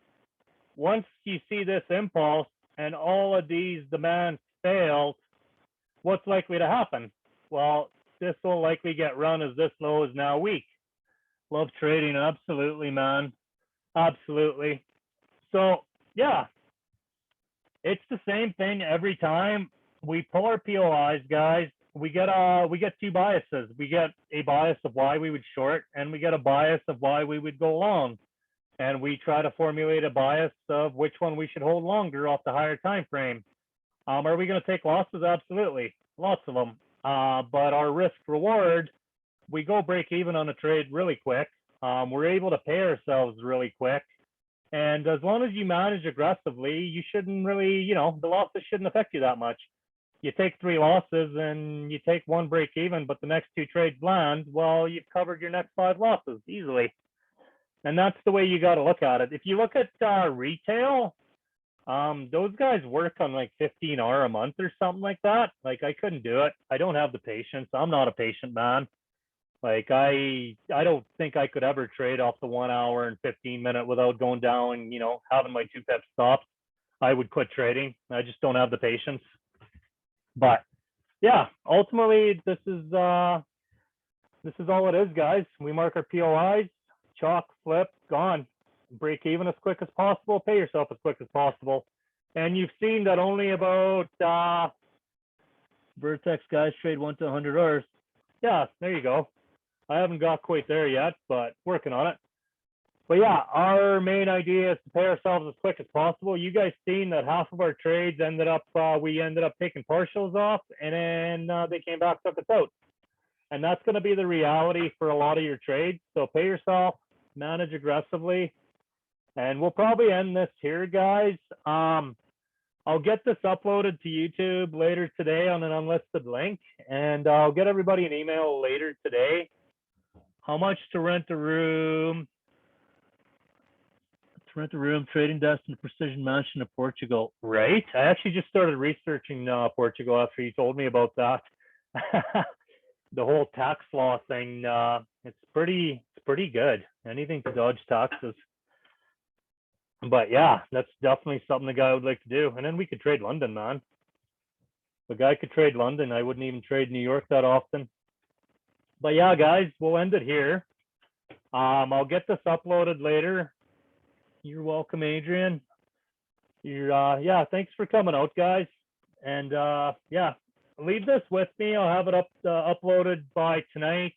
Once you see this impulse and all of these demands failed, what's likely to happen? Well, this will likely get run as this low is now weak. Love trading, absolutely, man. Absolutely. So, yeah, it's the same thing every time. We pull our POIs, guys. We get two biases. We get a bias of why we would short, and we get a bias of why we would go long. And we try to formulate a bias of which one we should hold longer off the higher time frame. Are we going to take losses? Absolutely, lots of them. But our risk reward, we go break even on a trade really quick. We're able to pay ourselves really quick. And as long as you manage aggressively, you shouldn't really, the losses shouldn't affect you that much. You take 3 losses and you take 1 break even, but the next 2 trades land, well, you've covered your next 5 losses easily. And that's the way you got to look at it. If you look at retail, those guys work on like 15R a month or something like that. Like I couldn't do it. I don't have the patience. I'm not a patient man. Like I don't think I could ever trade off the 1 hour and 15 minute without going down and, having my 2 pip stops. I would quit trading. I just don't have the patience. But yeah, ultimately this is all it is, guys. We mark our POIs, chalk, flip, gone. Break even as quick as possible, pay yourself as quick as possible. And you've seen that only about Vertex guys trade 1 to 100 hours. Yeah, there you go. I haven't got quite there yet, but working on it. But yeah, our main idea is to pay ourselves as quick as possible. You guys seen that half of our trades we ended up taking partials off, and then they came back, took us out. And that's going to be the reality for a lot of your trades. So pay yourself, manage aggressively, and we'll probably end this here, guys. I'll get this uploaded to YouTube later today on an unlisted link, and I'll get everybody an email later today. How much to rent a room? To rent a room, trading desk, and precision mansion in Portugal. Right? I actually just started researching Portugal after you told me about that. The whole tax law thing. It's pretty good. Anything to dodge taxes. But yeah, that's definitely something the guy would like to do. And then we could trade London, man. The guy could trade London. I wouldn't even trade New York that often. But yeah, guys, we'll end it here. I'll get this uploaded later. You're welcome, Adrian. Yeah, thanks for coming out, guys. And yeah, leave this with me. I'll have it uploaded by tonight.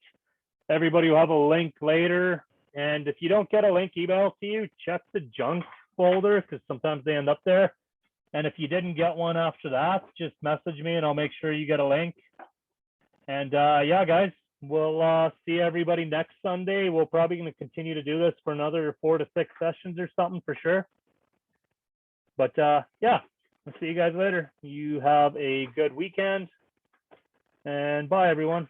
Everybody will have a link later. And if you don't get a link emailed to you, check the junk folder because sometimes they end up there. And if you didn't get one after that, just message me and I'll make sure you get a link. And yeah, guys, we'll see everybody next Sunday. We're probably going to continue to do this for another 4 to 6 sessions or something for sure. But yeah, I'll see you guys later. You have a good weekend. And bye, everyone.